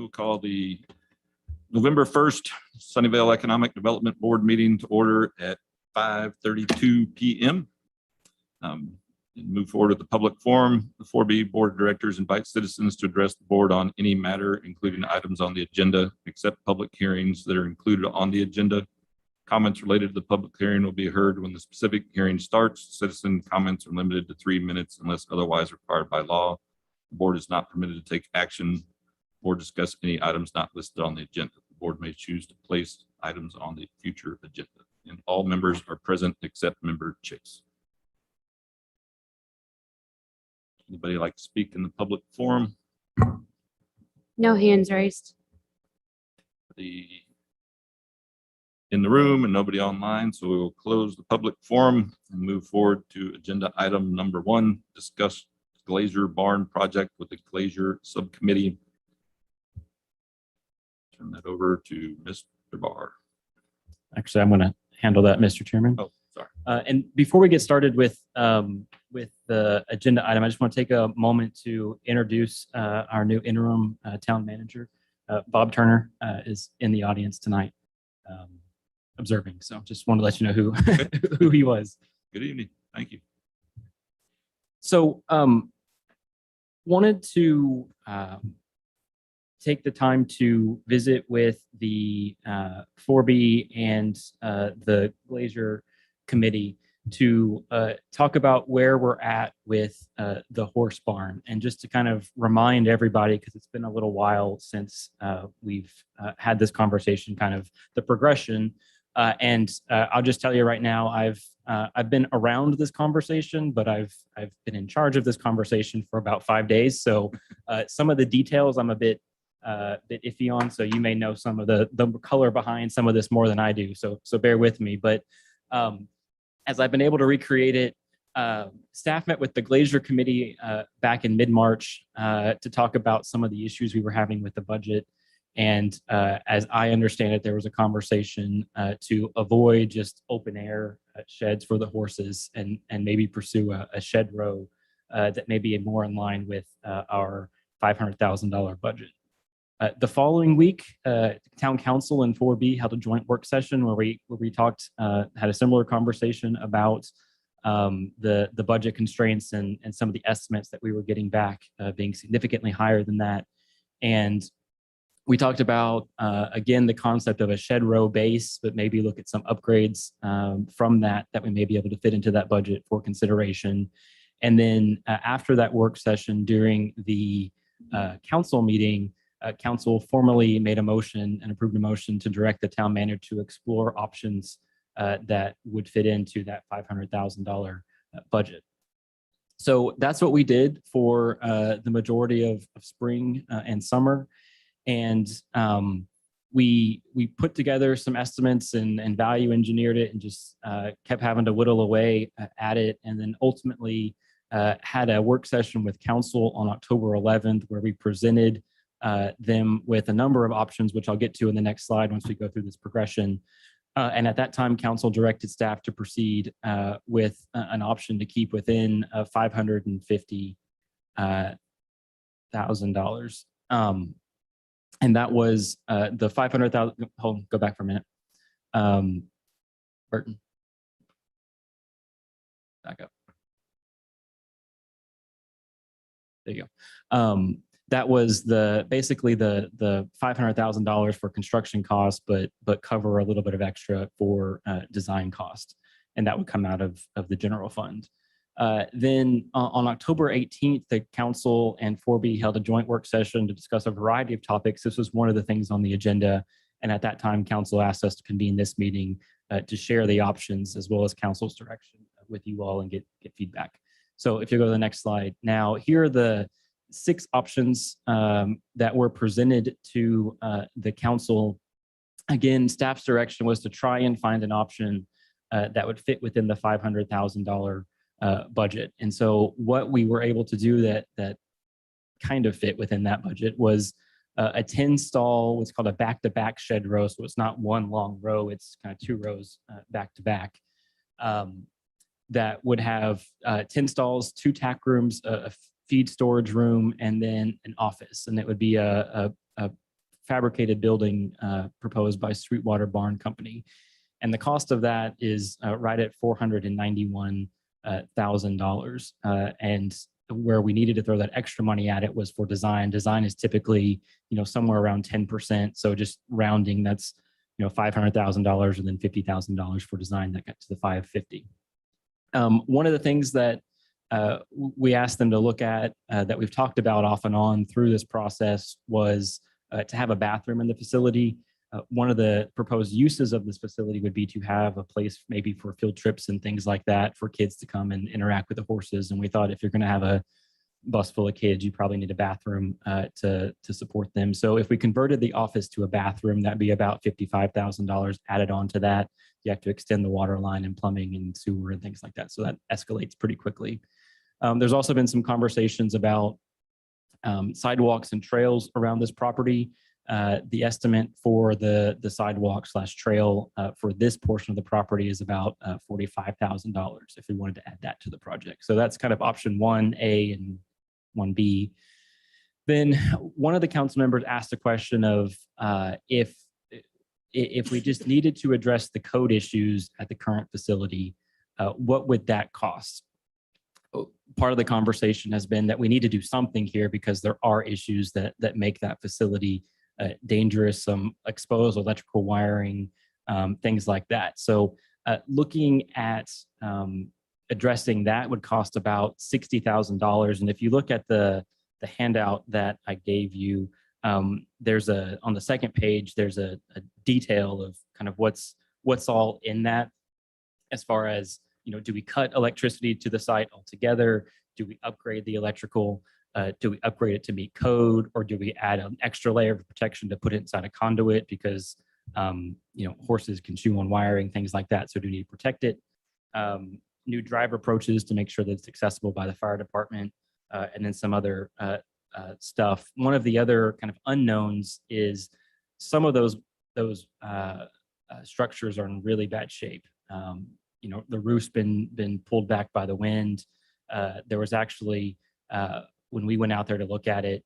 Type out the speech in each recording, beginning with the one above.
We'll call the November 1st Sunnyvale Economic Development Board meeting to order at 5:32 p.m. And move forward with the public forum. The 4B Board of Directors invite citizens to address the board on any matter, including items on the agenda, except public hearings that are included on the agenda. Comments related to the public hearing will be heard when the specific hearing starts. Citizen comments are limited to 3 minutes unless otherwise required by law. The board is not permitted to take action or discuss any items not listed on the agenda. The board may choose to place items on the future agenda. And all members are present except member Chase. Anybody like to speak in the public forum? No hands raised. In the room and nobody online, so we will close the public forum and move forward to agenda item number 1, discuss Glazer Barn project with the Glazer subcommittee. Turn that over to Mr. Barr. Actually, I'm going to handle that, Mr. Chairman. Oh, sorry. And before we get started with the agenda item, I just want to take a moment to introduce our new interim town manager. Bob Turner is in the audience tonight, observing. So just wanted to let you know who he was. Good evening. Thank you. So wanted to take the time to visit with the 4B and the Glazer committee to talk about where we're at with the horse barn, and just to kind of remind everybody, because it's been a little while since we've had this conversation, kind of the progression. And I'll just tell you right now, I've been around this conversation, but I've been in charge of this conversation for about 5 days. So some of the details I'm a bit iffy on. So you may know some of the color behind some of this more than I do. So bear with me. But as I've been able to recreate it, staff met with the Glazer committee back in mid-March to talk about some of the issues we were having with the budget. And as I understand it, there was a conversation to avoid just open air sheds for the horses and maybe pursue a shed row that may be more in line with our $500,000 budget. The following week, Town Council and 4B held a joint work session where we talked, had a similar conversation about the budget constraints and some of the estimates that we were getting back being significantly higher than that. And we talked about, again, the concept of a shed row base, but maybe look at some upgrades from that we may be able to fit into that budget for consideration. And then after that work session, during the council meeting, council formally made a motion and approved a motion to direct the town manager to explore options that would fit into that $500,000 budget. So that's what we did for the majority of spring and summer. And we put together some estimates and value engineered it and just kept having to whittle away at it. And then ultimately had a work session with council on October 11th, where we presented them with a number of options, which I'll get to in the next slide once we go through this progression. And at that time, council directed staff to proceed with an option to keep within $550,000. And that was the 500,000. Hold on, go back for a minute. Burton, back up. There you go. That was basically the $500,000 for construction costs, but cover a little bit of extra for design cost, and that would come out of the general fund. Then on October 18th, the council and 4B held a joint work session to discuss a variety of topics. This was one of the things on the agenda, and at that time, council asked us to convene this meeting to share the options as well as council's direction with you all and get feedback. So if you go to the next slide. Now, here are the 6 options that were presented to the council. Again, staff's direction was to try and find an option that would fit within the $500,000 budget. And so what we were able to do that kind of fit within that budget was a 10-stall, what's called a back-to-back shed row. So it's not one long row, it's kind of 2 rows back-to-back. That would have 10 stalls, 2 tack rooms, a feed storage room, and then an office. And it would be a fabricated building proposed by Sweetwater Barn Company. And the cost of that is right at $491,000. And where we needed to throw that extra money at it was for design. Design is typically, somewhere around 10%. So just rounding, that's, $500,000 and then $50,000 for design. That got to the $550,000. One of the things that we asked them to look at that we've talked about off and on through this process was to have a bathroom in the facility. One of the proposed uses of this facility would be to have a place maybe for field trips and things like that for kids to come and interact with the horses. And we thought if you're going to have a bus full of kids, you probably need a bathroom to support them. So if we converted the office to a bathroom, that'd be about $55,000 added on to that. You have to extend the water line and plumbing and sewer and things like that. So that escalates pretty quickly. There's also been some conversations about sidewalks and trails around this property. The estimate for the sidewalk / trail for this portion of the property is about $45,000 if we wanted to add that to the project. So that's kind of option 1A and 1B. Then one of the council members asked a question of if we just needed to address the code issues at the current facility, what would that cost? Part of the conversation has been that we need to do something here because there are issues that make that facility dangerous, some exposed electrical wiring, things like that. So looking at addressing that would cost about $60,000. And if you look at the handout that I gave you, there's on the second page, there's a detail of kind of what's all in that as far as, do we cut electricity to the site altogether? Do we upgrade the electrical? Do we upgrade it to meet code, or do we add an extra layer of protection to put it inside a conduit because horses can chew on wiring, things like that. So do we need to protect it? New drive approaches to make sure that it's accessible by the fire department, and then some other stuff. One of the other kind of unknowns is some of those structures are in really bad shape. The roof's been pulled back by the wind. There was actually when we went out there to look at it,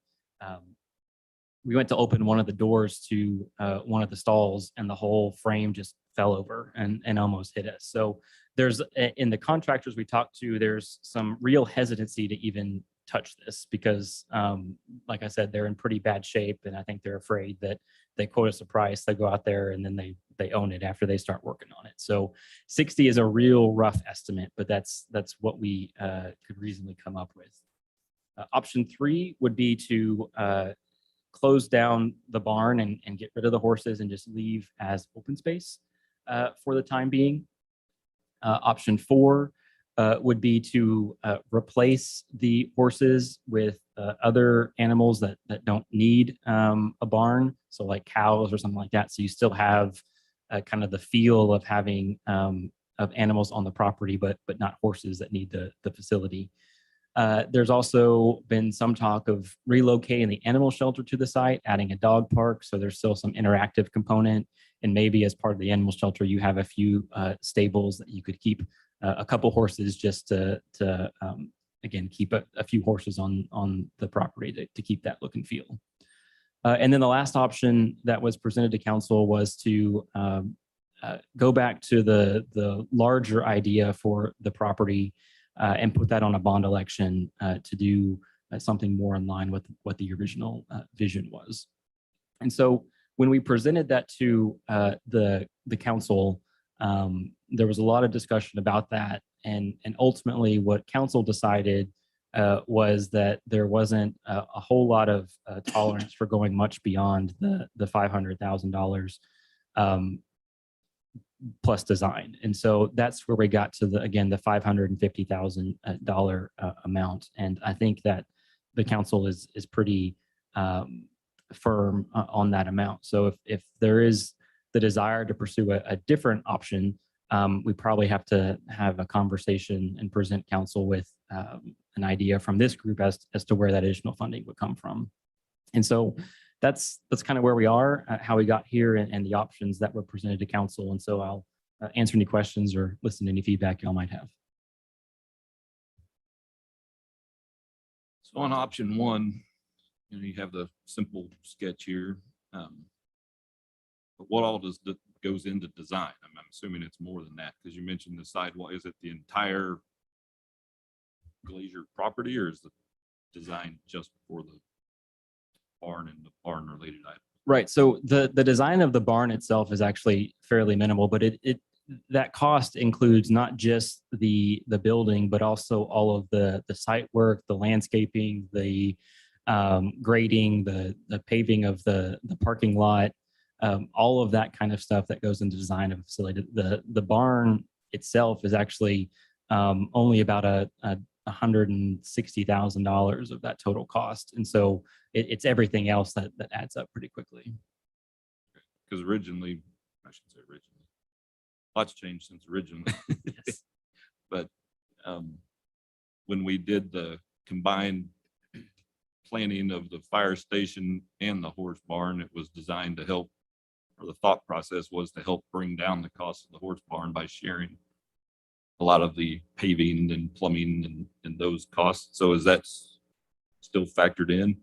we went to open one of the doors to one of the stalls, and the whole frame just fell over and almost hit us. So there's, in the contractors we talked to, there's some real hesitancy to even touch this because, like I said, they're in pretty bad shape, and I think they're afraid that they quote us a price, they go out there, and then they own it after they start working on it. So 60 is a real rough estimate, but that's what we could reasonably come up with. Option 3 would be to close down the barn and get rid of the horses and just leave as open space for the time being. Option 4 would be to replace the horses with other animals that don't need a barn, so like cows or something like that. So you still have kind of the feel of having of animals on the property, but not horses that need the facility. There's also been some talk of relocating the animal shelter to the site, adding a dog park. So there's still some interactive component. And maybe as part of the animal shelter, you have a few stables that you could keep a couple horses just to again, keep a few horses on the property to keep that look and feel. And then the last option that was presented to council was to go back to the larger idea for the property and put that on a bond election to do something more in line with what the original vision was. And so when we presented that to the council, there was a lot of discussion about that. And ultimately what council decided was that there wasn't a whole lot of tolerance for going much beyond the $500,000 plus design. And so that's where we got to the $550,000 amount. And I think that the council is pretty firm on that amount. So if there is the desire to pursue a different option, we probably have to have a conversation and present council with an idea from this group as to where that additional funding would come from. And so that's kind of where we are, how we got here, and the options that were presented to council. And so I'll answer any questions or listen to any feedback y'all might have. So on option 1, you have the simple sketch here. But what all goes into design? I'm assuming it's more than that, because you mentioned the sidewalk. Is it the entire Glazer property, or is the design just for the barn and the barn related items? Right. So the design of the barn itself is actually fairly minimal, but that cost includes not just the building, but also all of the site work, the landscaping, the grading, the paving of the parking lot, all of that kind of stuff that goes into design of a facility. The barn itself is actually only about $160,000 of that total cost, and so it's everything else that adds up pretty quickly. Because originally, I shouldn't say originally, lots changed since originally. Yes. But when we did the combined planning of the fire station and the horse barn, it was designed to help, or the thought process was to help bring down the cost of the horse barn by sharing a lot of the paving and plumbing and those costs. So is that still factored in?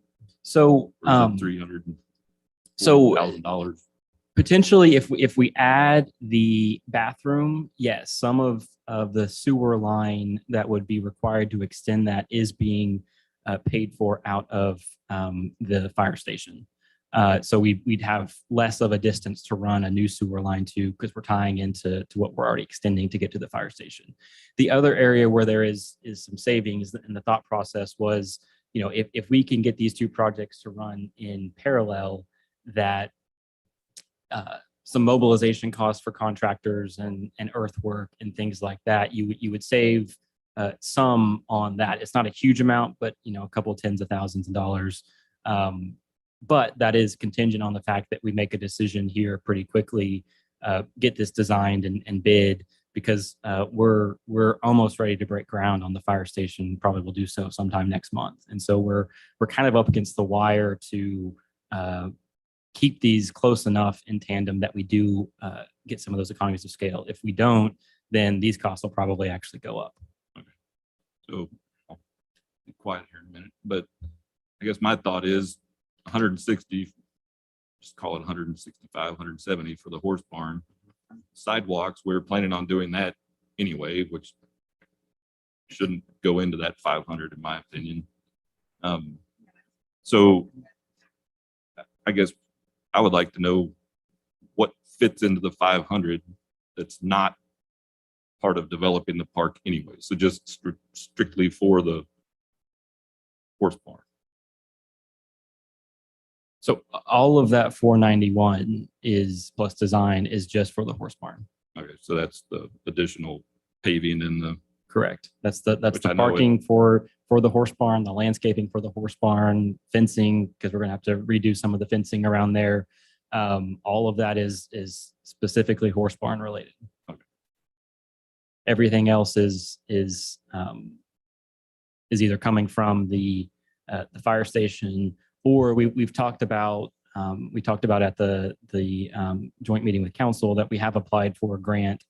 So $300,000. Potentially, if we add the bathroom, yes, some of the sewer line that would be required to extend that is being paid for out of the fire station. So we'd have less of a distance to run a new sewer line to, because we're tying into what we're already extending to get to the fire station. The other area where there is some savings, and the thought process was, if we can get these two projects to run in parallel, that some mobilization costs for contractors and earthwork and things like that, you would save some on that. It's not a huge amount, but a couple tens of thousands of dollars. But that is contingent on the fact that we make a decision here pretty quickly, get this designed and bid, because we're almost ready to break ground on the fire station. Probably will do so sometime next month, and so we're kind of up against the wire to keep these close enough in tandem that we do get some of those economies of scale. If we don't, then these costs will probably actually go up. Okay. So I'll be quiet here in a minute, but I guess my thought is 160, just call it 165, 170 for the horse barn. Sidewalks, we're planning on doing that anyway, which shouldn't go into that 500 in my opinion. So I guess I would like to know what fits into the 500 that's not part of developing the park anyway. So just strictly for the horse barn. So all of that 491 is plus design is just for the horse barn. Okay, so that's the additional paving and the. Correct. That's the Which I know parking for the horse barn, the landscaping for the horse barn, fencing, because we're gonna have to redo some of the fencing around there. All of that is specifically horse barn related. Okay. Everything else is either coming from the fire station, or we've talked about at the joint meeting with council that we have applied for a grant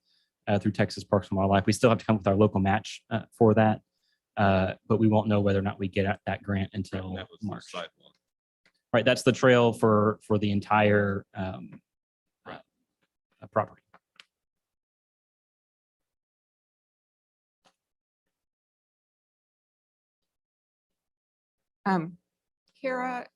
through Texas Parks and Wildlife. We still have to come with our local match for that, but we won't know whether or not we get that grant until That was March. the sidewalk. Right, that's the trail for the entire property. Kara,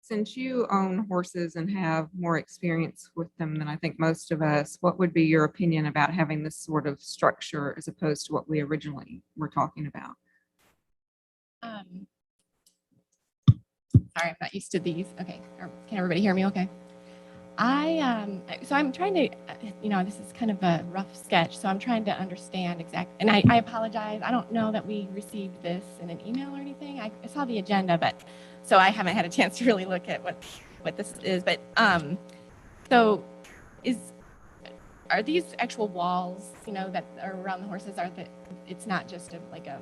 since you own horses and have more experience with them than I think most of us, what would be your opinion about having this sort of structure as opposed to what we originally were talking about? Sorry, I'm not used to these. Okay, can everybody hear me okay? So I'm trying to, this is kind of a rough sketch, so I'm trying to understand exactly, and I apologize. I don't know that we received this in an email or anything. I saw the agenda, but so I haven't had a chance to really look at what this is, but so are these actual walls, that are around the horses, it's not just like a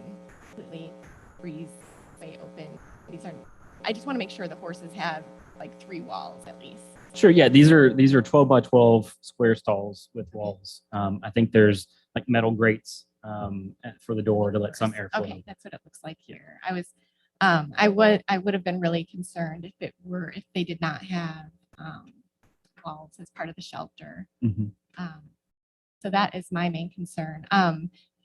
completely breezeway open. I just want to make sure the horses have like 3 walls at least. Sure. Yeah. These are 12 by 12 square stalls with walls. I think there's like metal grates for the door to let some air flow. Okay, that's what it looks like here. I would have been really concerned if they did not have walls as part of the shelter. Mhm. So that is my main concern.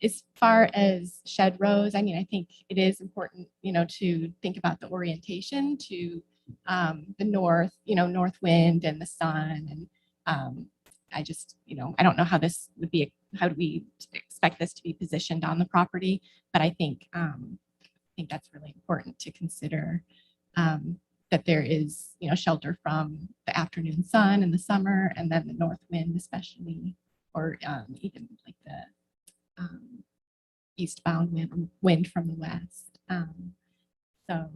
As far as shed rows, I mean, I think it is important, to think about the orientation to the north wind and the sun. And I just, I don't know how this would be, how do we expect this to be positioned on the property? But I think that's really important to consider, that there is, shelter from the afternoon sun in the summer, and then the north wind especially, or even like the eastbound wind from the west. So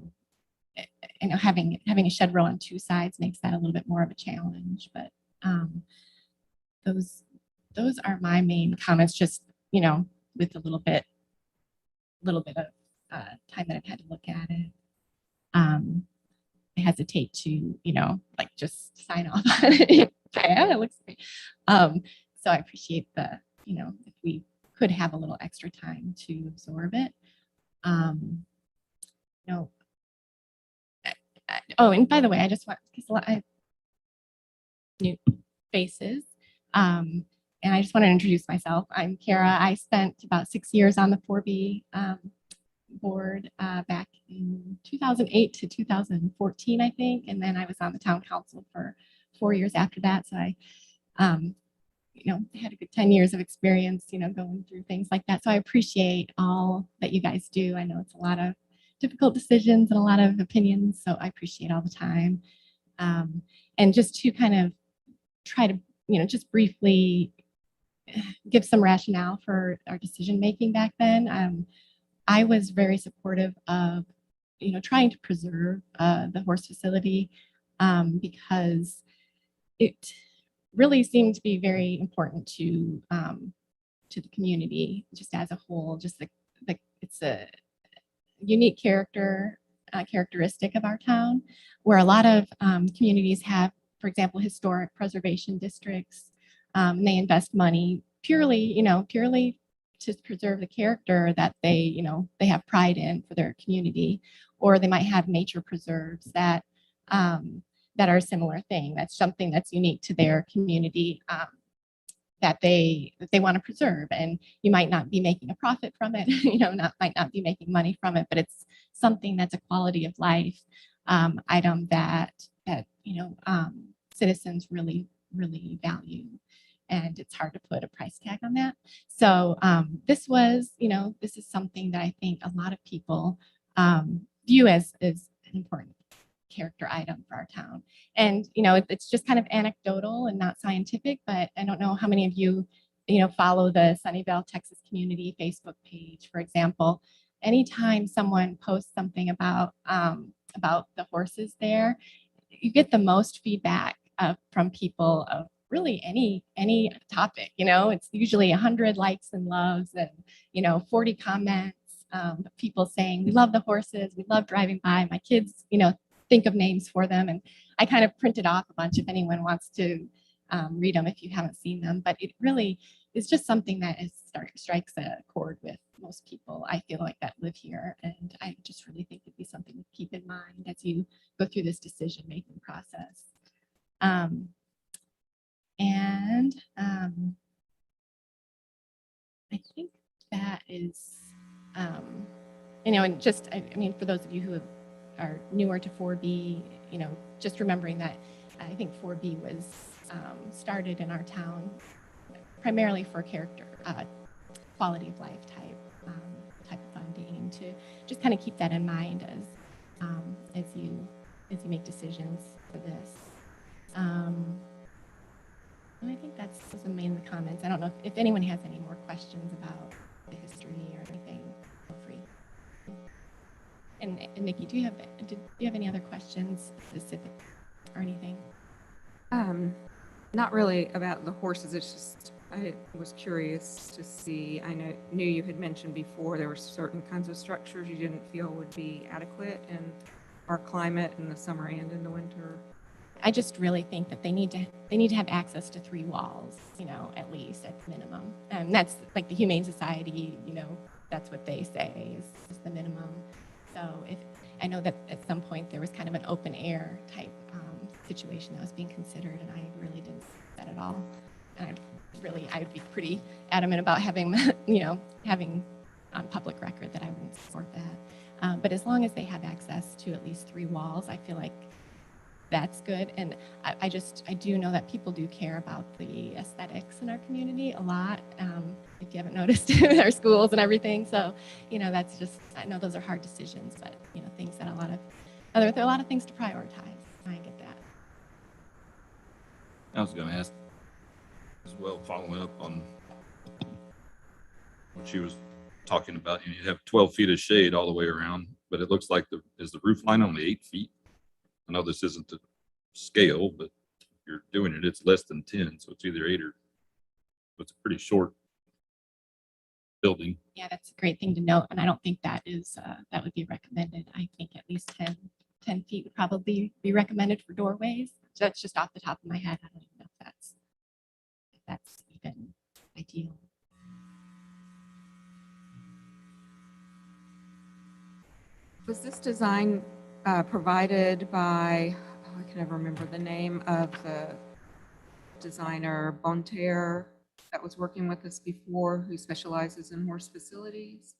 having a shed row on two sides makes that a little bit more of a challenge. But those are my main comments, just with a little bit of time that I've had to look at it. I hesitate to just sign off on it. Yeah, it looks great. So I appreciate if we could have a little extra time to absorb it. Oh, and by the way, I just want, because I have new faces, and I just want to introduce myself. I'm Kara. I spent about 6 years on the 4B board back in 2008 to 2014, I think, and then I was on the town council for 4 years after that. So I had a good 10 years of experience, going through things like that. So I appreciate all that you guys do. I know it's a lot of difficult decisions and a lot of opinions, so I appreciate all the time. And just to kind of try to, just briefly give some rationale for our decision making back then. I was very supportive of, trying to preserve the horse facility because it really seemed to be very important to the community just as a whole. Just it's a unique characteristic of our town, where a lot of communities have, for example, historic preservation districts. They invest money purely to preserve the character that they have pride in for their community, or they might have nature preserves that are a similar thing. That's something that's unique to their community that they want to preserve, and you might not be making a profit from it, might not be making money from it, but it's something that's a quality of life item that citizens really value, and it's hard to put a price tag on that. So this is something that I think a lot of people view as an important character item for our town. And it's just kind of anecdotal and not scientific, but I don't know how many of you follow the Sunnyvale, Texas Community Facebook page, for example. Anytime someone posts something about the horses there, you get the most feedback from people of really any topic. It's usually 100 likes and loves and 40 comments, people saying we love the horses, we love driving by, my kids think of names for them. And I kind of printed off a bunch if anyone wants to read them if you haven't seen them. But it really is just something that strikes a chord with most people, I feel like, that live here. And I just really think it'd be something to keep in mind as you go through this decision-making process. I think that is, and just, I mean, for those of you who are newer to 4B, just remembering that I think 4B was started in our town primarily for character, quality of life type of funding, to just kind of keep that in mind as you make decisions for this. And I think those are mainly the comments. I don't know if anyone has any more questions about the history or anything. Feel free. And Nikki, do you have any other questions specific or anything? Not really about the horses. It's just I was curious to see. I knew you had mentioned before there were certain kinds of structures you didn't feel would be adequate in our climate in the summer and in the winter. I just really think that they need to have access to 3 walls, at least at minimum. And that's like the Humane Society, that's what they say is the minimum. So I know that at some point there was kind of an open air type situation that was being considered, and I really didn't see that at all. And I would be pretty adamant about having, having on public record that I wouldn't support that. But as long as they have access to at least 3 walls, I feel like that's good. And I do know that people do care about the aesthetics in our community a lot. If you haven't noticed, in our schools and everything. So, that's just, I know those are hard decisions, but, things that there are a lot of things to prioritize. I get that. I was going to ask as well, following up on what she was talking about. You have 12 feet of shade all the way around, but it looks like is the roof line only 8 feet? I know this isn't the scale, but if you're doing it, it's less than 10, so it's either 8 or it's a pretty short building. Yeah, that's a great thing to note. And I don't think that would be recommended. I think at least 10 feet would probably be recommended for doorways. That's just off the top of my head. I don't even know if that's even ideal. Was this design provided by, I can never remember the name of the designer, Bonterre, that was working with us before, who specializes in horse facilities?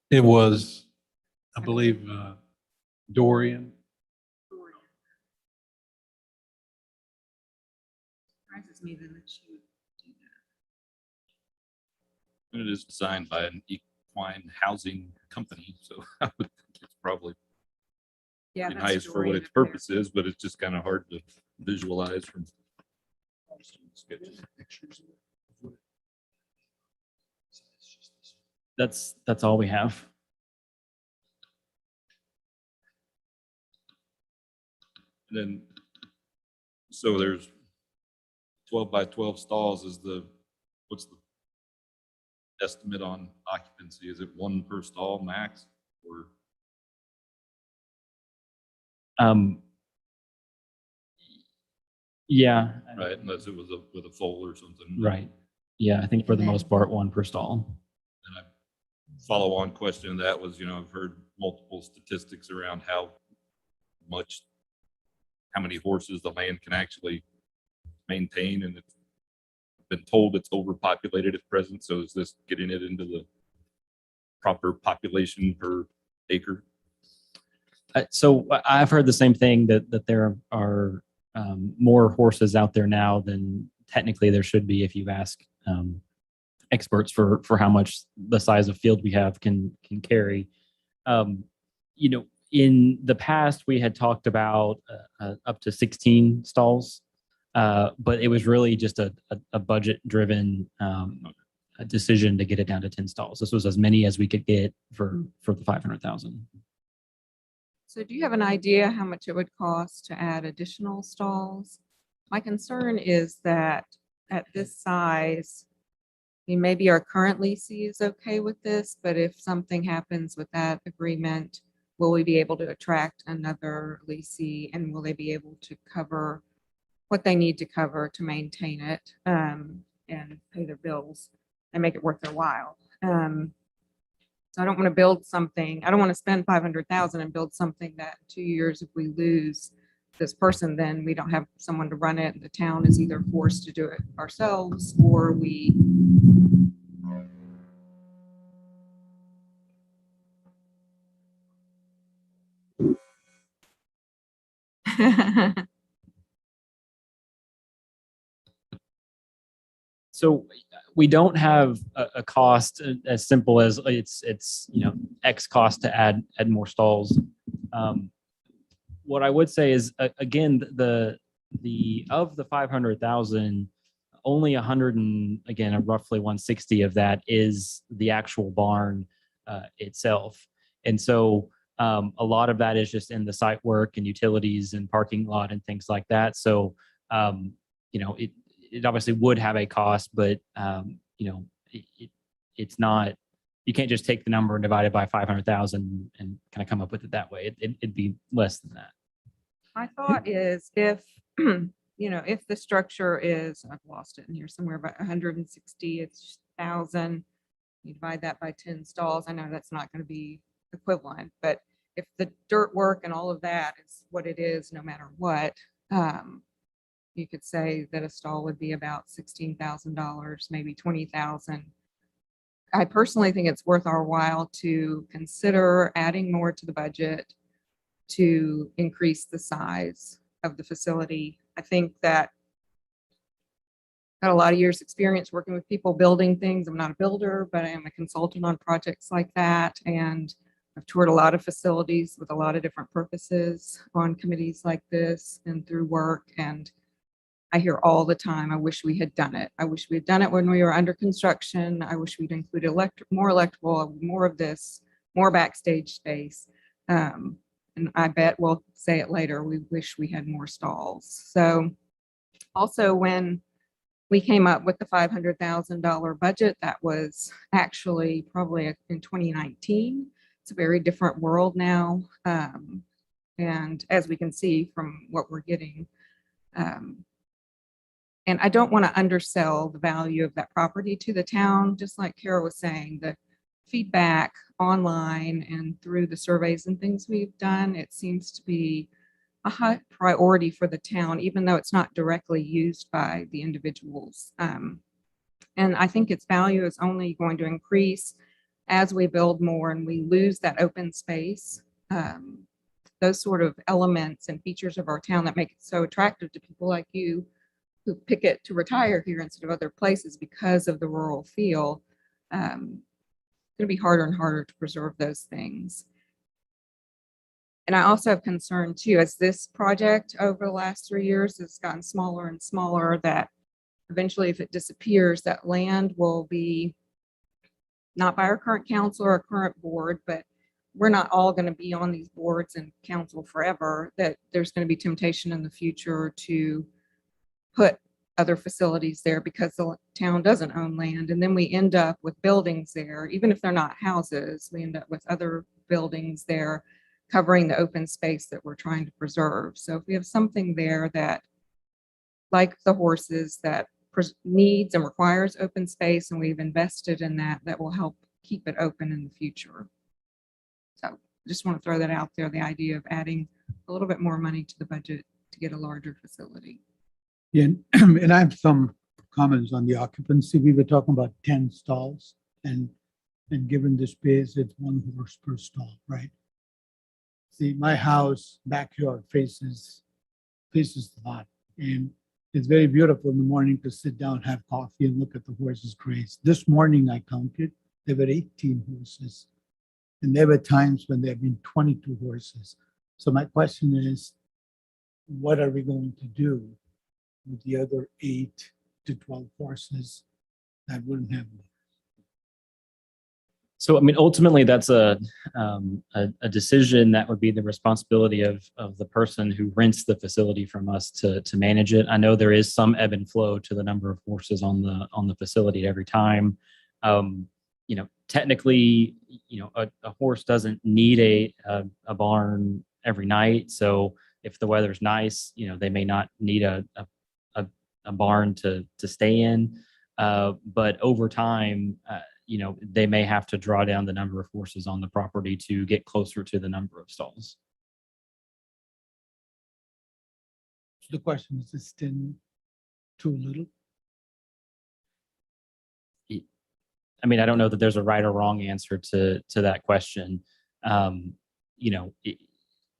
It was, I believe, Dorian. Surprises me then that she would do that. And it is designed by an equine housing company, so I would think it's probably Yeah, pretty that's nice for what Dorian its up there. purpose is, but it's just kind of hard to visualize from sketches. That's all we have. And then, so there's 12 by 12 stalls. What's the estimate on occupancy? Is it 1 per stall max, or? Yeah. Right, unless it was with a foal or something. Right. Yeah, I think for the most part, 1 per stall. And a follow-on question to that was, I've heard multiple statistics around how many horses the land can actually maintain, and it's been told it's overpopulated at present. So is this getting it into the proper population per acre? So I've heard the same thing, that there are more horses out there now than technically there should be if you ask experts for how much the size of field we have can carry. In the past, we had talked about up to 16 stalls, but it was really just a budget-driven decision to get it down to 10 stalls. This was as many as we could get for the 500,000. So do you have an idea how much it would cost to add additional stalls? My concern is that at this size, maybe our current leasee is okay with this, but if something happens with that agreement, will we be able to attract another leasee, and will they be able to cover what they need to cover to maintain it and pay their bills and make it worth their while? So I don't want to build something. I don't want to spend 500,000 and build something that in 2 years, if we lose this person, then we don't have someone to run it. The town is either forced to do it ourselves, or we. So we don't have a cost as simple as it's X cost to add more stalls. What I would say is, again, the of the 500,000, only 100 and again roughly 160 of that is the actual barn itself, and so a lot of that is just in the site work and utilities and parking lot and things like that. So it obviously would have a cost, but it's not. You can't just take the number and divide it by 500,000 and kind of come up with it that way. It'd be less than that. My thought is if the structure is, I've lost it in here somewhere, about 160, it's 1,000. You divide that by 10 stalls. I know that's not going to be equivalent, but if the dirt work and all of that is what it is, no matter what, you could say that a stall would be about $16,000, maybe 20,000. I personally think it's worth our while to consider adding more to the budget to increase the size of the facility. I think that got a lot of years experience working with people building things. I'm not a builder, but I am a consultant on projects like that. And I've toured a lot of facilities with a lot of different purposes on committees like this and through work. And I hear all the time, I wish we had done it. I wish we had done it when we were under construction. I wish we'd included more electrical, more of this, more backstage space. And I bet we'll say it later, we wish we had more stalls. So also when we came up with the $500,000 budget, that was actually probably in 2019. It's a very different world now. And as we can see from what we're getting, and I don't want to undersell the value of that property to the town. Just like Kara was saying, the feedback online and through the surveys and things we've done, it seems to be a high priority for the town, even though it's not directly used by the individuals. And I think its value is only going to increase as we build more and we lose that open space. Those sort of elements and features of our town that make it so attractive to people like you who pick it to retire here instead of other places because of the rural feel. It's going to be harder and harder to preserve those things. And I also have concern too, as this project over the last 3 years has gotten smaller and smaller, that eventually if it disappears, that land will be not by our current council or our current board, but we're not all going to be on these boards and council forever, that there's going to be temptation in the future to put other facilities there because the town doesn't own land. And then we end up with buildings there, even if they're not houses, we end up with other buildings there covering the open space that we're trying to preserve. So if we have something there that, like the horses, that needs and requires open space, and we've invested in that, that will help keep it open in the future. So I just want to throw that out there, the idea of adding a little bit more money to the budget to get a larger facility. Yeah, and I have some comments on the occupancy. We were talking about 10 stalls, and given the space, it's 1 horse per stall, right? See, my house backyard faces the lot, and it's very beautiful in the morning to sit down, have coffee, and look at the horses graze. This morning I counted, there were 18 horses, and there were times when there have been 22 horses. So my question is, what are we going to do with the other 8 to 12 horses that wouldn't have them? So, I mean, ultimately, that's a decision that would be the responsibility of the person who rents the facility from us to manage it. I know there is some ebb and flow to the number of horses on the facility at every time. Technically, a horse doesn't need a barn every night. So if the weather's nice, they may not need a barn to stay in. But over time, they may have to draw down the number of horses on the property to get closer to the number of stalls. So the question is, this 10 too little? I mean, I don't know that there's a right or wrong answer to that question.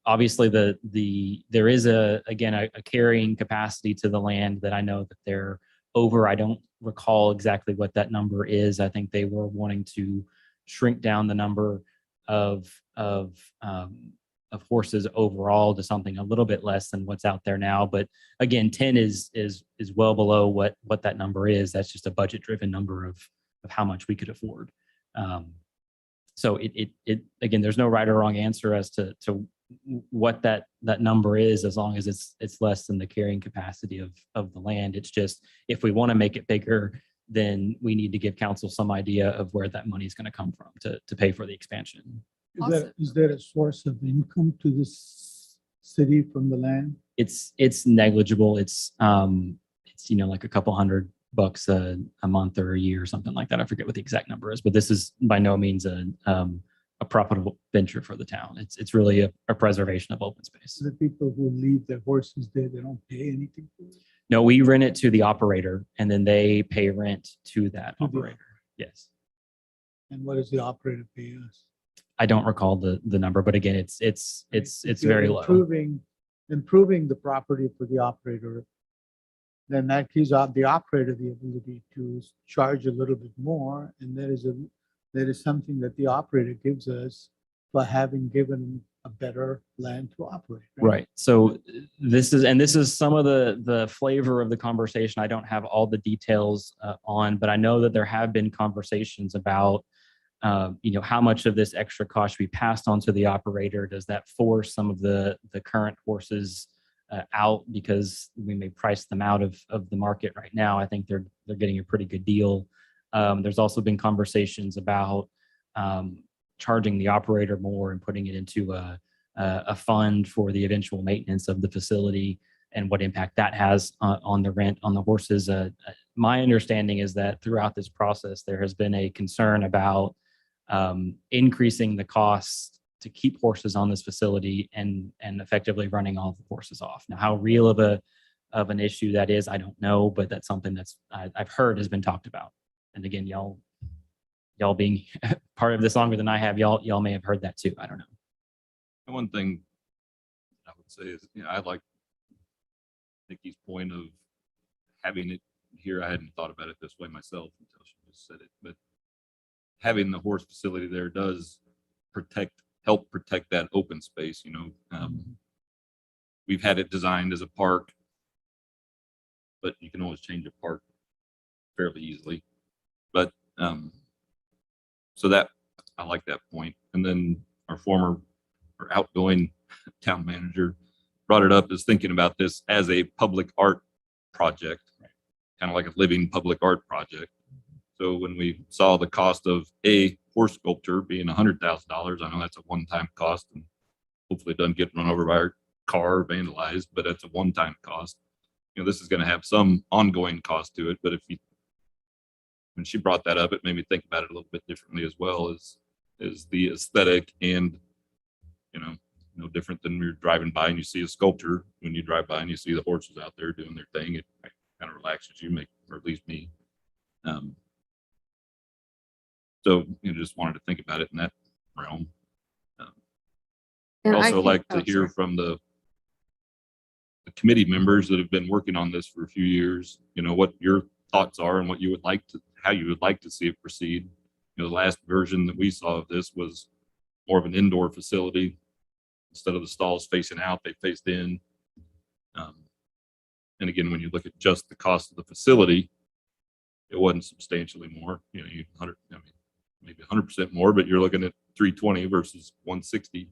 Obviously there is a carrying capacity to the land that I know that they're over. I don't recall exactly what that number is. I think they were wanting to shrink down the number of horses overall to something a little bit less than what's out there now. But again, 10 is well below what that number is. That's just a budget driven number of how much we could afford. So it again, there's no right or wrong answer as to what that number is, as long as it's less than the carrying capacity of the land. It's just, if we want to make it bigger, then we need to give council some idea of where that money is going to come from to pay for the expansion. Is there a source of income to this city from the land? It's negligible. It's like a couple $100 a month or a year or something like that. I forget what the exact number is, but this is by no means a a profitable venture for the town. It's really a preservation of open space. The people who leave their horses there, they don't pay anything for it. No, we rent it to the operator and then they pay rent to that To the operator. Yes. And what does the operator pay us? I don't recall the number, but again, it's If you're very low. Improving the property for the operator, then that gives out the operator the ability to charge a little bit more. And there is something that the operator gives us for having given a better land to operate. Right. So this is some of the flavor of the conversation. I don't have all the details on, but I know that there have been conversations about, how much of this extra cost should be passed on to the operator. Does that force some of the current horses out because we may price them out of the market right now? I think they're getting a pretty good deal. There's also been conversations about charging the operator more and putting it into a fund for the eventual maintenance of the facility and what impact that has on the rent on the horses. My understanding is that throughout this process, there has been a concern about increasing the costs to keep horses on this facility and effectively running all the horses off. Now, how real of an issue that is, I don't know, but that's something that's I've heard has been talked about. And again, y'all being part of this longer than I have, y'all may have heard that too. I don't know. And one thing I would say is, I like Nikki's point of having it here. I hadn't thought about it this way myself until she just said it, but having the horse facility there does help protect that open space. We've had it designed as a park, but you can always change a park fairly easily. But so that I like that point. And then our outgoing town manager brought it up as thinking about this as a public art project, kind of like a living public art project. So when we saw the cost of a horse sculpture being $100,000, I know that's a one-time cost, and hopefully it doesn't get run over by a car or vandalized, but that's a one-time cost. This is going to have some ongoing cost to it. But when she brought that up, it made me think about it a little bit differently as well as the aesthetic, and no different than you're driving by and you see a sculpture. When you drive by and you see the horses out there doing their thing, it kind of relaxes you, or at least me. So just wanted to think about it in that realm. I'd also like to hear from the committee members that have been working on this for a few years, what your thoughts are and how you would like to see it proceed. The last version that we saw of this was more of an indoor facility. Instead of the stalls facing out, they faced in. And again, when you look at just the cost of the facility, it wasn't substantially more. Maybe 100% more, but you're looking at $320 versus $160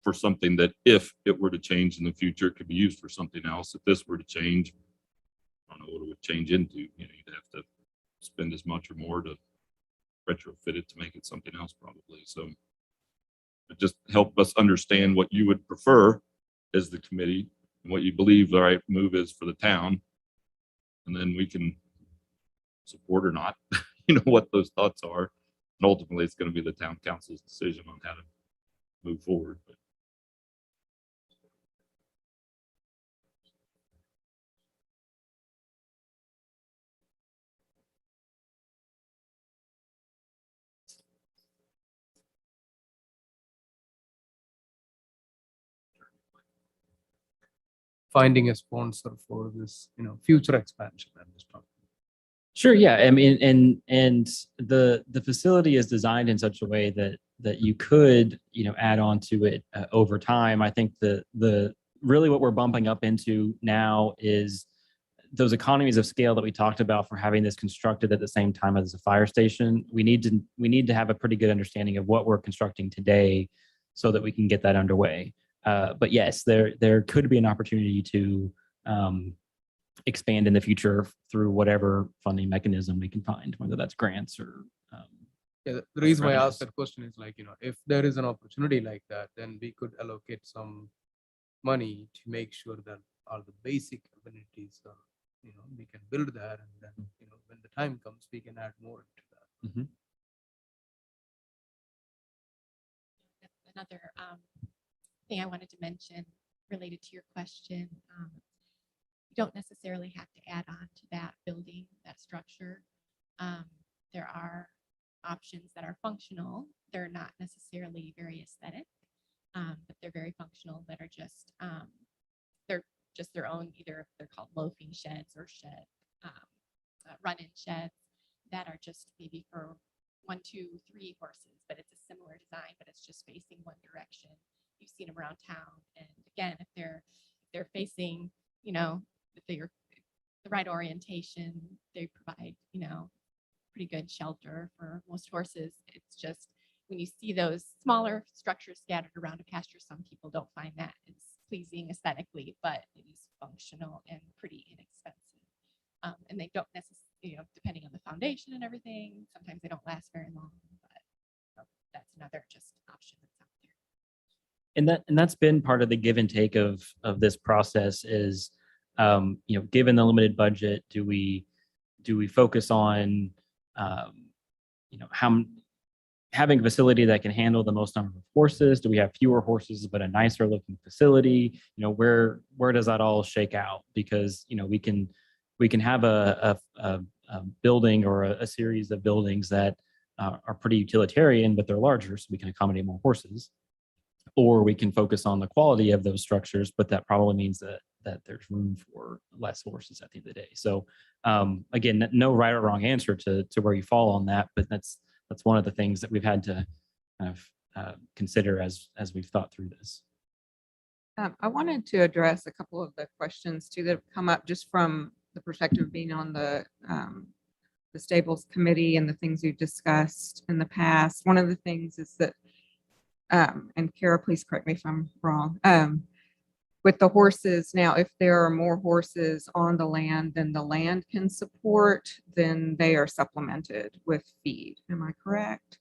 for something that, if it were to change in the future, it could be used for something else. If this were to change, I don't know what it would change into. You'd have to spend as much or more to retrofit it to make it something else, probably. So it just help us understand what you would prefer as the committee and what you believe the right move is for the town, and then we can support or not, what those thoughts are. And ultimately, it's going to be the town council's decision on how to move forward. But Finding a sponsor for this, future expansion at this point. Sure. Yeah. I mean, and the facility is designed in such a way that you could, add on to it over time. I think the really what we're bumping up into now is those economies of scale that we talked about for having this constructed at the same time as a fire station. We need to have a pretty good understanding of what we're constructing today so that we can get that underway. But yes, there could be an opportunity to expand in the future through whatever funding mechanism we can find, whether that's grants or. The reason why I revenues. asked that question is if there is an opportunity like that, then we could allocate some money to make sure that all the basic amenities are we can build that, and then, when the time comes, we can add more into that. Another thing I wanted to mention related to your question, you don't necessarily have to add on to that building, that structure. There are options that are functional. They're not necessarily very aesthetic, but they're very functional, that are they're just their own, either they're called loafing sheds or run-in sheds that are just maybe for 1, 2, 3 horses, but it's a similar design, but it's just facing one direction. You've seen them around town. And again, if they're facing, if they're the right orientation, they provide, pretty good shelter for most horses. It's just when you see those smaller structures scattered around a pasture, some people don't find that as pleasing aesthetically, but it is functional and pretty inexpensive. And they don't necessarily, depending on the foundation and everything, sometimes they don't last very long, but that's another just option that's out there. And that's been part of the give and take of this process is, given the limited budget, do we focus on, having a facility that can handle the most number of horses? Do we have fewer horses but a nicer looking facility? Where does that all shake out? Because we can have a building or a series of buildings that are pretty utilitarian, but they're larger, so we can accommodate more horses. Or we can focus on the quality of those structures, but that probably means that there's room for less horses at the end of the day. So again, no right or wrong answer to where you fall on that, but that's one of the things that we've had to kind of consider as we've thought through this. I wanted to address a couple of the questions too that have come up just from the perspective of being on the stables committee and the things we've discussed in the past. One of the things is that, and Kara, please correct me if I'm wrong, with the horses now, if there are more horses on the land than the land can support, then they are supplemented with feed. Am I correct?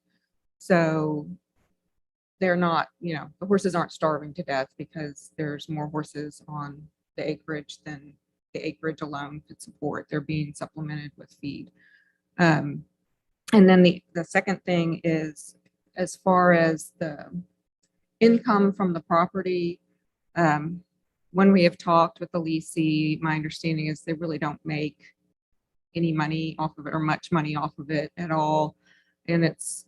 So they're not, the horses aren't starving to death because there's more horses on the acreage than the acreage alone could support. They're being supplemented with feed. And then the second thing is, as far as the income from the property, when we have talked with the leasee, my understanding is they really don't make any money off of it or much money off of it at all. And it's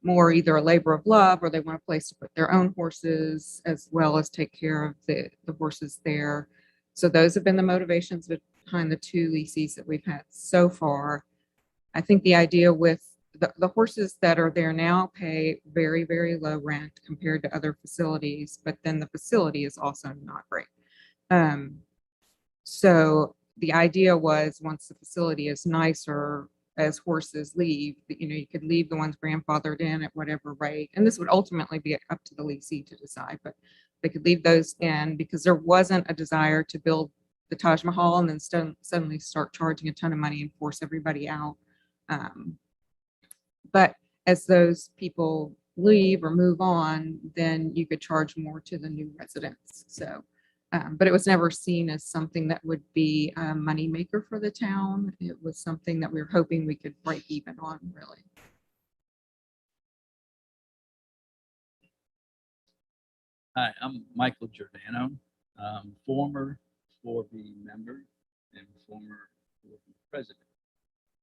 more either a labor of love or they want a place to put their own horses as well as take care of the horses there. So those have been the motivations behind the 2 leases that we've had so far. I think the idea with the horses that are there now pay very, very low rent compared to other facilities, but then the facility is also not great. So the idea was once the facility is nicer, as horses leave, you could leave the ones grandfathered in at whatever rate. And this would ultimately be up to the leasee to decide, but they could leave those in because there wasn't a desire to build the Taj Mahal and then suddenly start charging a ton of money and force everybody out. But as those people leave or move on, then you could charge more to the new residents. So, but it was never seen as something that would be a moneymaker for the town. It was something that we were hoping we could break even on, really. Hi, I'm Michael Giordano, former 4B member and former 4B president.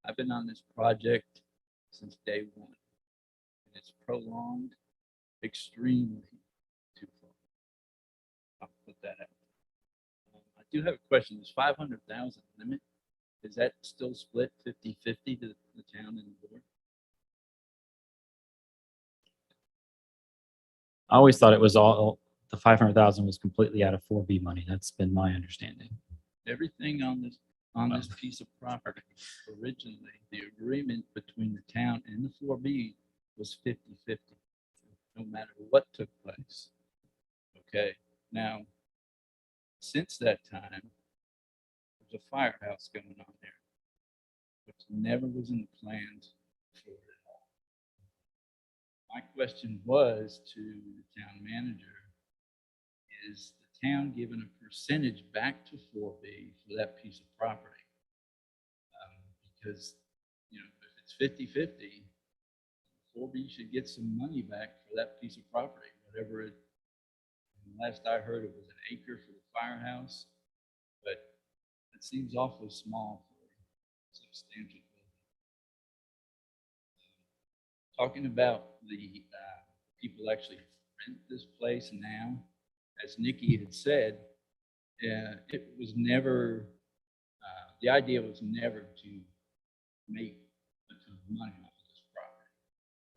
I've been on this project since day one, and it's prolonged extremely too far. I'll put that out. I do have a question. Is 500,000 limit? Is that still split 50-50 to the town and the board? I always thought it was all, the 500,000 was completely out of 4B money. That's been my understanding. Everything on this piece of property, originally, the agreement between the town and the 4B was 50-50, no matter what took place. Okay, now, since that time, there's a firehouse going on there, which never was in the plans for it. My question was to the town manager, is town giving a percentage back to 4B for that piece of property. Because, you know, if it's 50-50, 4B should get some money back for that piece of property, whatever it, last I heard it was an acre for the firehouse, but it seems awfully small for a substantial building. Talking about the people actually rent this place now, as Nikki had said, it was never, the idea was never to make a ton of money off of this property.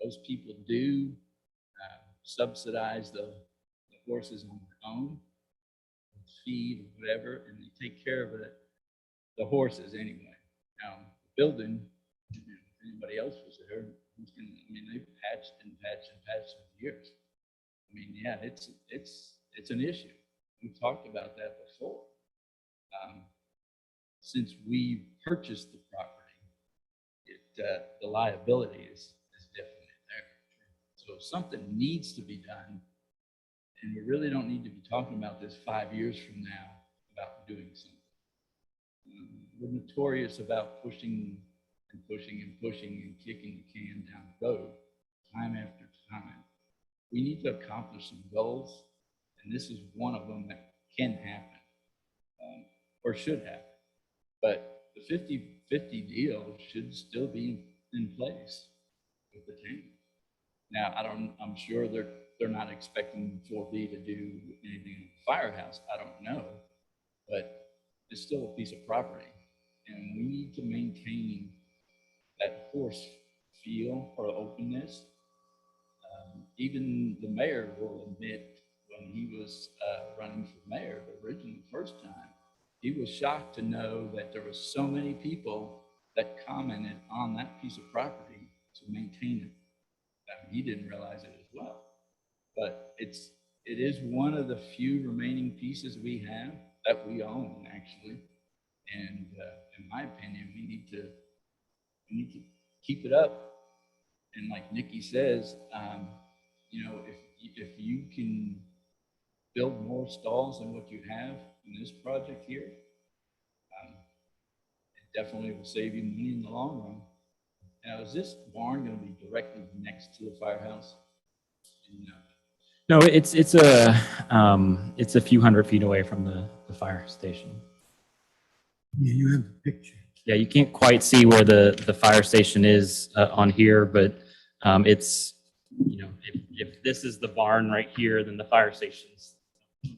Those people do subsidize the horses on their own, with feed or whatever, and they take care of it, the horses anyway. Now, the building, you know, if anybody else was there, who's gonna, I mean, they've patched and patched and patched for years. I mean, yeah, it's an issue. We've talked about that before. Since we purchased the property, the liability is definitely there. So something needs to be done, and we really don't need to be talking about this 5 years from now about doing something. We're notorious about pushing and pushing and pushing and kicking the can down the road time after time. We need to accomplish some goals, and this is one of them that can happen, or should happen. But the 50-50 deal should still be in place with the town. Now, I'm sure they're not expecting 4B to do anything in the firehouse. I don't know, but it's still a piece of property, and we need to maintain that horse feel or openness. Even the mayor will admit when he was running for mayor the original first time, he was shocked to know that there were so many people that commented on that piece of property to maintain it. He didn't realize it as well, but it is one of the few remaining pieces we have that we own, actually. And in my opinion, we need to keep it up. And like Nikki says, you know, if you can build more stalls than what you have in this project here, it definitely will save you money in the long run. Now, is this barn going to be directly next to the firehouse? No. No, it's a few hundred feet away from the fire station. Yeah, you have the picture. Yeah, you can't quite see where the fire station is on here, but it's, you know, if this is the barn right here, then the fire station's here.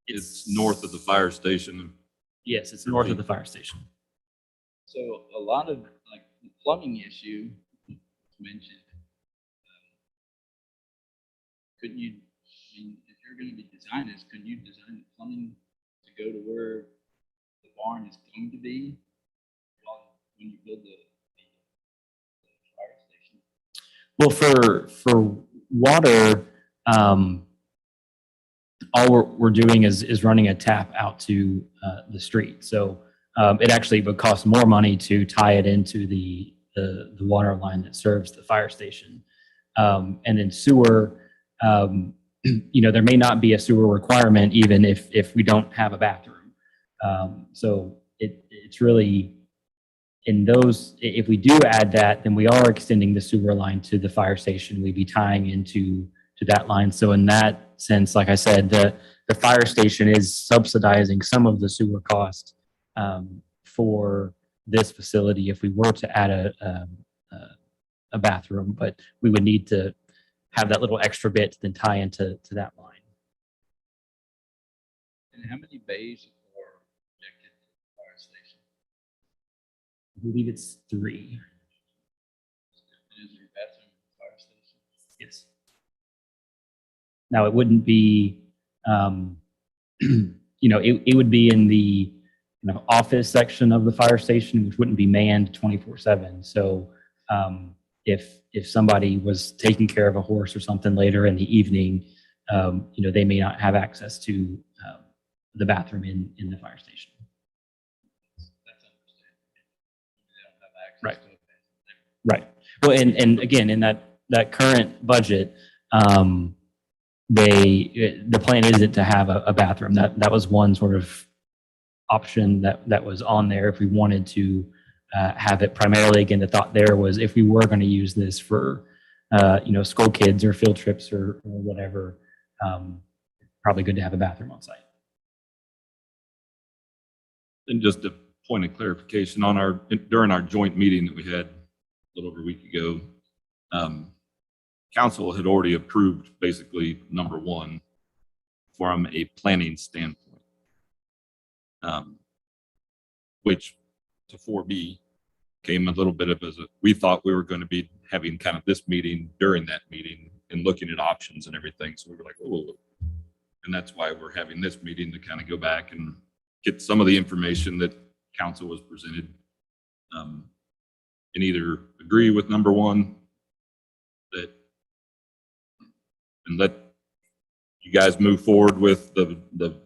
It's north of the fire station. Yes, it's north of the fire station. So a lot of like the plumbing issue mentioned. Couldn't you, I mean, if you're going to be designing this, couldn't you design the plumbing to go to where the barn is going to be when you build the fire station? Well, for water, all we're doing is running a tap out to the street. So it actually would cost more money to tie it into the water line that serves the fire station. And then sewer, you know, there may not be a sewer requirement even if we don't have a bathroom. So it's really in those, if we do add that, then we are extending the sewer line to the fire station. We'd be tying into that line. So in that sense, like I said, the fire station is subsidizing some of the sewer cost for this facility if we were to add a bathroom, but we would need to have that little extra bit to then tie into that line. And how many bays are projected to the fire station? I believe it's 3. Is there a bathroom at the fire station? Yes. Now it wouldn't be, you know, it would be in the office section of the fire station, which wouldn't be manned 24/7. So if somebody was taking care of a horse or something later in the evening, you know, they may not have access to the bathroom in the fire station. That's understandable. They don't have access Right. to a bathroom. Right. Well, and again, in that that current budget, the plan isn't to have a bathroom. That was one sort of option that was on there if we wanted to have it primarily. Again, the thought there was if we were going to use this for school kids or field trips or whatever, probably good to have a bathroom on site. And just a point of clarification on during our joint meeting that we had a little over a week ago, council had already approved basically number one from a planning standpoint, which to 4B came a little bit of we thought we were going to be having kind of this meeting during that meeting and looking at options and everything. So we were like, oh, and that's why we're having this meeting to kind of go back and get some of the information that council was presented, and either agree with number one and let you guys move forward with the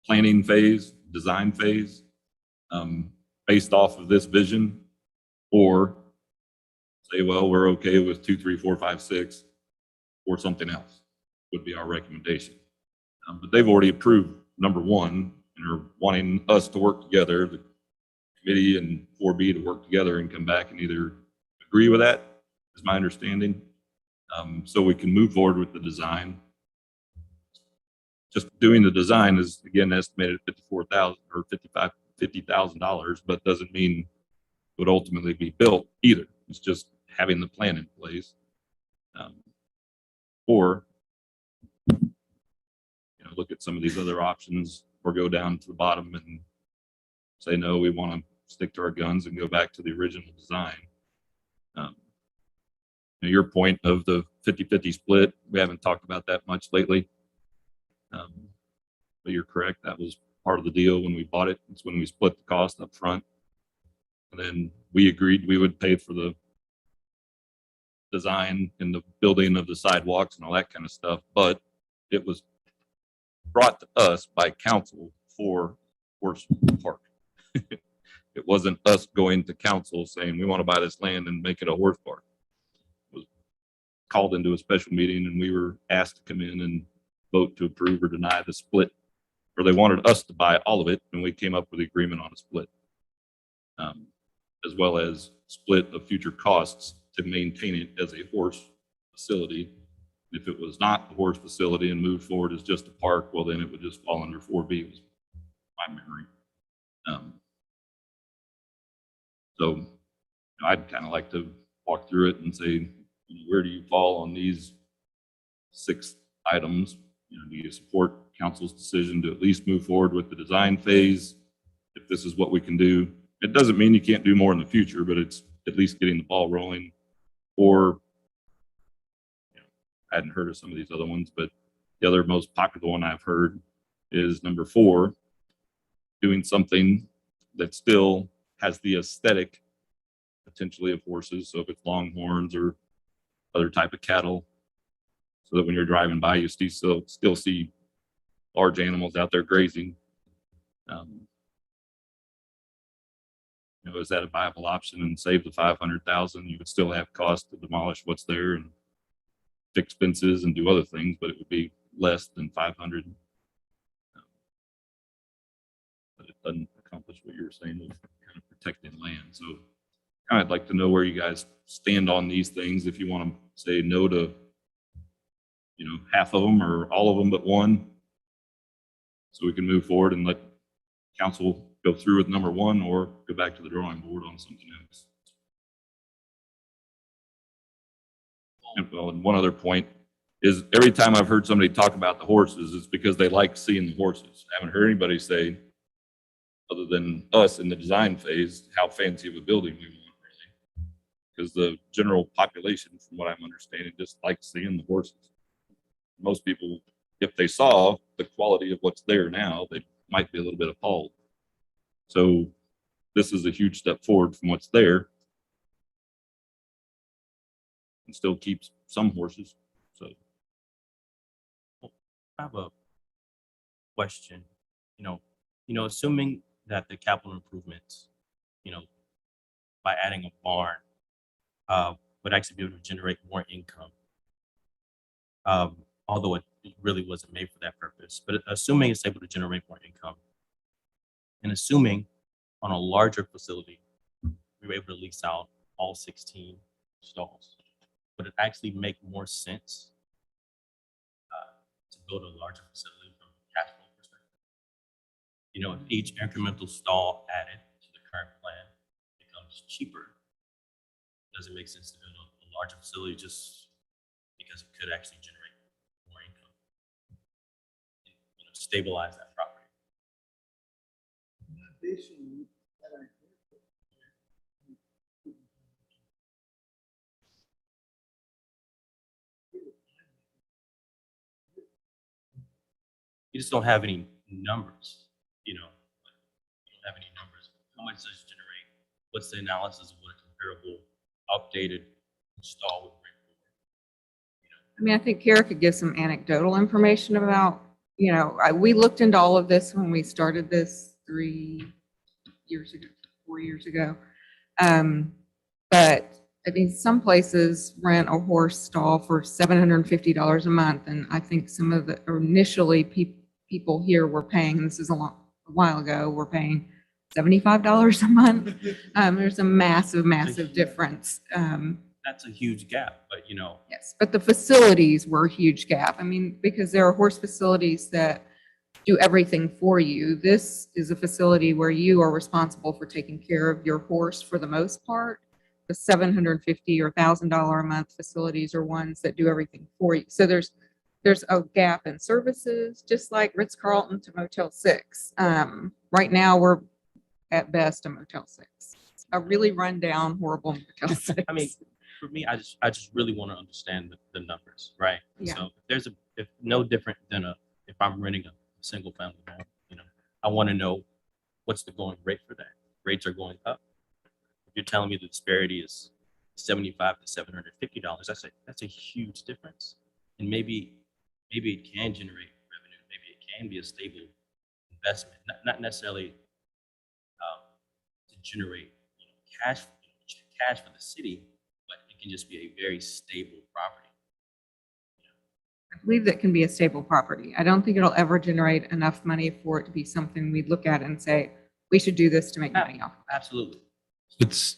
planning phase, design phase, based off of this vision, or say, well, we're okay with 2, 3, 4, 5, 6, or something else would be our recommendation. But they've already approved number one and are wanting us to work together, the committee and 4B to work together and come back and either agree with that, is my understanding, so we can move forward with the design. Just doing the design is, again, estimated at $54,000 or $50,000, but doesn't mean it would ultimately be built either. It's just having the plan in place. Or look at some of these other options, or go down to the bottom and say, no, we want to stick to our guns and go back to the original design. Your point of the 50-50 split, we haven't talked about that much lately. But you're correct. That was part of the deal when we bought it. It's when we split the cost up front. And then we agreed we would pay for the design and the building of the sidewalks and all that kind of stuff. But it was brought to us by council for Horse Park. It wasn't us going to council saying we want to buy this land and make it a horse park. It was called into a special meeting and we were asked to come in and vote to approve or deny the split, or they wanted us to buy all of it, and we came up with the agreement on a split, as well as split of future costs to maintain it as a horse facility. If it was not a horse facility and moved forward as just a park, well, then it would just fall under 4B, was my memory. So I'd kind of like to walk through it and say, where do you fall on these 6 items? Do you support council's decision to at least move forward with the design phase? If this is what we can do, it doesn't mean you can't do more in the future, but it's at least getting the ball rolling. Or I hadn't heard of some of these other ones, but the other most popular one I've heard is number 4, doing something that still has the aesthetic potentially of horses. So if it's longhorns or other type of cattle, so that when you're driving by, you still see large animals out there grazing. Is that a viable option? And save the $500,000, you would still have cost to demolish what's there and fix fences and do other things, but it would be less than 500. But it doesn't accomplish what you were saying of kind of protecting land. So I'd like to know where you guys stand on these things. If you want to say no to half of them or all of them but one, so we can move forward and let council go through with number 1, or go back to the drawing board on something else. And one other point is, every time I've heard somebody talk about the horses, it's because they like seeing the horses. I haven't heard anybody say, other than us in the design phase, how fancy of a building we want, really. Because the general population, from what I'm understanding, just likes seeing the horses. Most people, if they saw the quality of what's there now, they might be a little bit appalled. So this is a huge step forward from what's there, and still keeps some horses. So I have a question. Assuming that the capital improvements, by adding a barn, would actually be able to generate more income. Although it really wasn't made for that purpose, but assuming it's able to generate more income and assuming on a larger facility, we were able to lease out all 16 stalls, would it actually make more sense to build a larger facility from a cash flow perspective? You know, if each incremental stall added to the current plan becomes cheaper, does it make sense to build a larger facility just because it could actually generate more income? And, you know, stabilize that property. You just don't have any numbers, you know. You don't have any numbers. How much does it generate? What's the analysis of what a comparable updated stall would bring forward? I mean, I think Kara could give some anecdotal information about, you know, we looked into all of this when we started this 3 years ago, 4 years ago. But I mean, some places rent a horse stall for $750 a month. And I think some of the initially people here were paying, this is a while ago, were paying $75 a month. There's a massive difference. That's a huge gap, but you know, Yes, but the facilities were a huge gap. I mean, because there are horse facilities that do everything for you. This is a facility where you are responsible for taking care of your horse for the most part. The $750 or $1,000 a month facilities are ones that do everything for you. So there's a gap in services, just like Ritz-Carlton to Motel 6. Right now, we're at best a Motel 6, a really rundown, horrible Motel 6. I mean, for me, I just really want to understand the numbers, right? Yeah. So if no different than if I'm renting a single family home, you know, I want to know what's the going rate for that. Rates are going up. If you're telling me the disparity is $75 to $750, that's a huge difference. And maybe it can generate revenue. Maybe it can be a stable investment, not necessarily to generate, you know, cash for the city, but it can just be a very stable property. I believe that can be a stable property. I don't think it'll ever generate enough money for it to be something we'd look at and say, we should do this to make money off. Absolutely. It's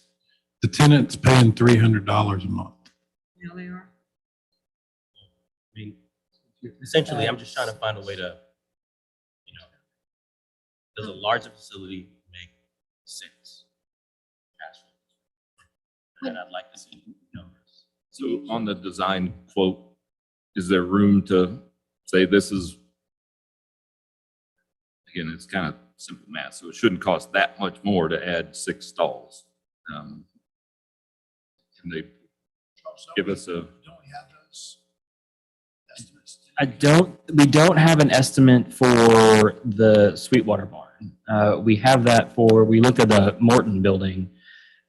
the tenant's paying $300 a month. You know, they are. I mean, essentially, I'm just trying to find a way to, you know, does a larger facility make sense? Cash flow. And I'd like to see numbers. So on the design quote, is there room to say this is, again, it's kind of simple math, so it shouldn't cost that much more to add 6 stalls. Can they give us a? We don't have an estimate for the Sweetwater Barn. We have that we looked at the Morton building.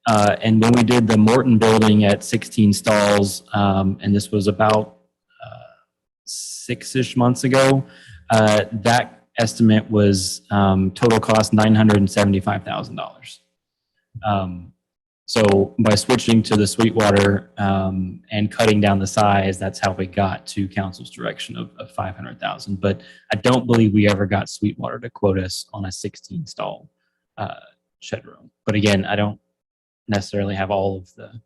And when we did the Morton building at 16 stalls, and this was about 6-ish months ago, that estimate was total cost $975,000. So by switching to the Sweetwater and cutting down the size, that's how we got to council's direction of $500,000. But I don't believe we ever got Sweetwater to quote us on a 16 stall shed room. But again, I don't necessarily have all of the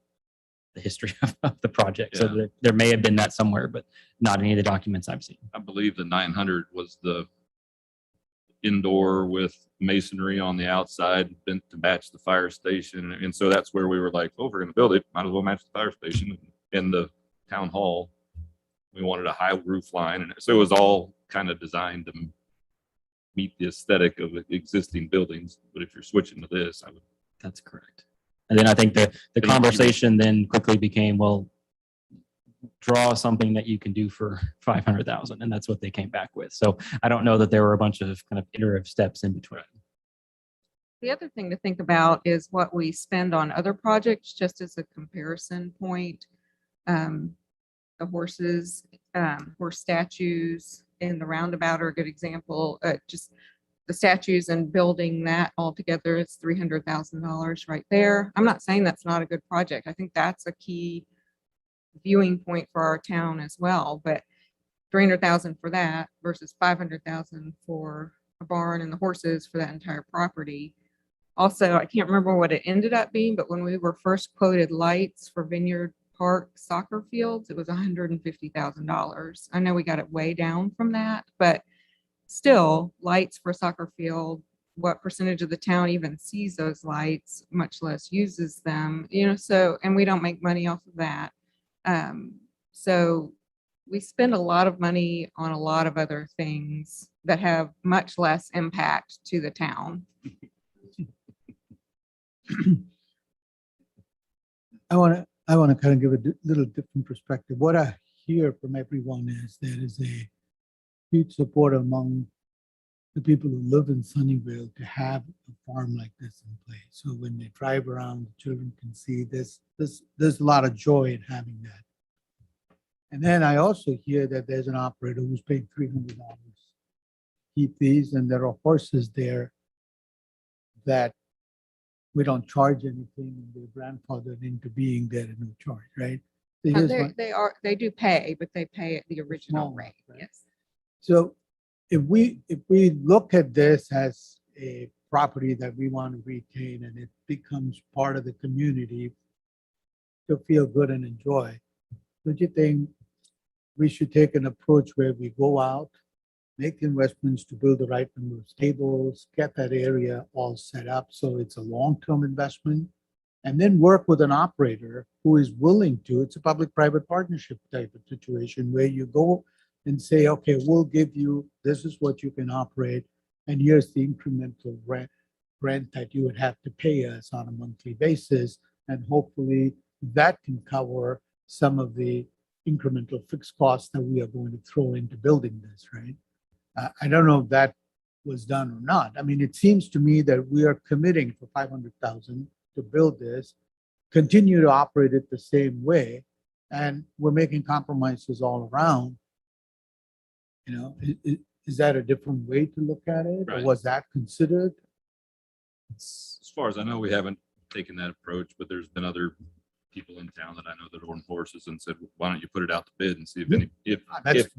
history of the project. So there may have been that somewhere, but not any of the documents I've seen. I believe the 900 was the indoor with masonry on the outside bent to match the fire station. And so that's where we were like, oh, if we're going to build it, might as well match the fire station. In the town hall, we wanted a high roof line. And so it was all kind of designed to meet the aesthetic of existing buildings. But if you're switching to this, I would. That's correct. And then I think the conversation then quickly became, well, draw something that you can do for 500,000. And that's what they came back with. So I don't know that there were a bunch of kind of iterative steps in between. The other thing to think about is what we spend on other projects, just as a comparison point. The horses, horse statues in the roundabout are a good example. Just the statues and building that all together is $300,000 right there. I'm not saying that's not a good project. I think that's a key viewing point for our town as well, but 300,000 for that versus 500,000 for a barn and the horses for that entire property. Also, I can't remember what it ended up being, but when we were first quoted lights for Vineyard Park soccer fields, it was $150,000. I know we got it way down from that, but still, lights for a soccer field, what percentage of the town even sees those lights, much less uses them, so, and we don't make money off of that. So we spend a lot of money on a lot of other things that have much less impact to the town. I want to kind of give a little different perspective. What I hear from everyone is there is a huge support among the people who live in Sunnyvale to have a farm like this in place. So when they drive around, the children can see this. There's a lot of joy in having that. And then I also hear that there's an operator who's paying $300 to keep these, and there are horses there that we don't charge anything, and they're grandfathered into being there at no charge, right? So here's what- They do pay, but they pay at the original Small, rate, right? yes. So if we look at this as a property that we want to retain and it becomes part of the community to feel good and enjoy, don't you think we should take an approach where we go out, make investments to build the right number of stables, get that area all set up so it's a long-term investment, and then work with an operator who is willing to, it's a public-private partnership type of situation where you go and say, okay, we'll give you, this is what you can operate, and here's the incremental rent that you would have to pay us on a monthly basis, and hopefully that can cover some of the incremental fixed costs that we are going to throw into building this, right? I don't know if that was done or not. I mean, it seems to me that we are committing for 500,000 to build this, continue to operate it the same way, and we're making compromises all around. Is that a different way to look at it? Or Right. was that considered? As far as I know, we haven't taken that approach, but there's been other people in town that I know that own horses and said, why don't you put it out to bid and see if any, if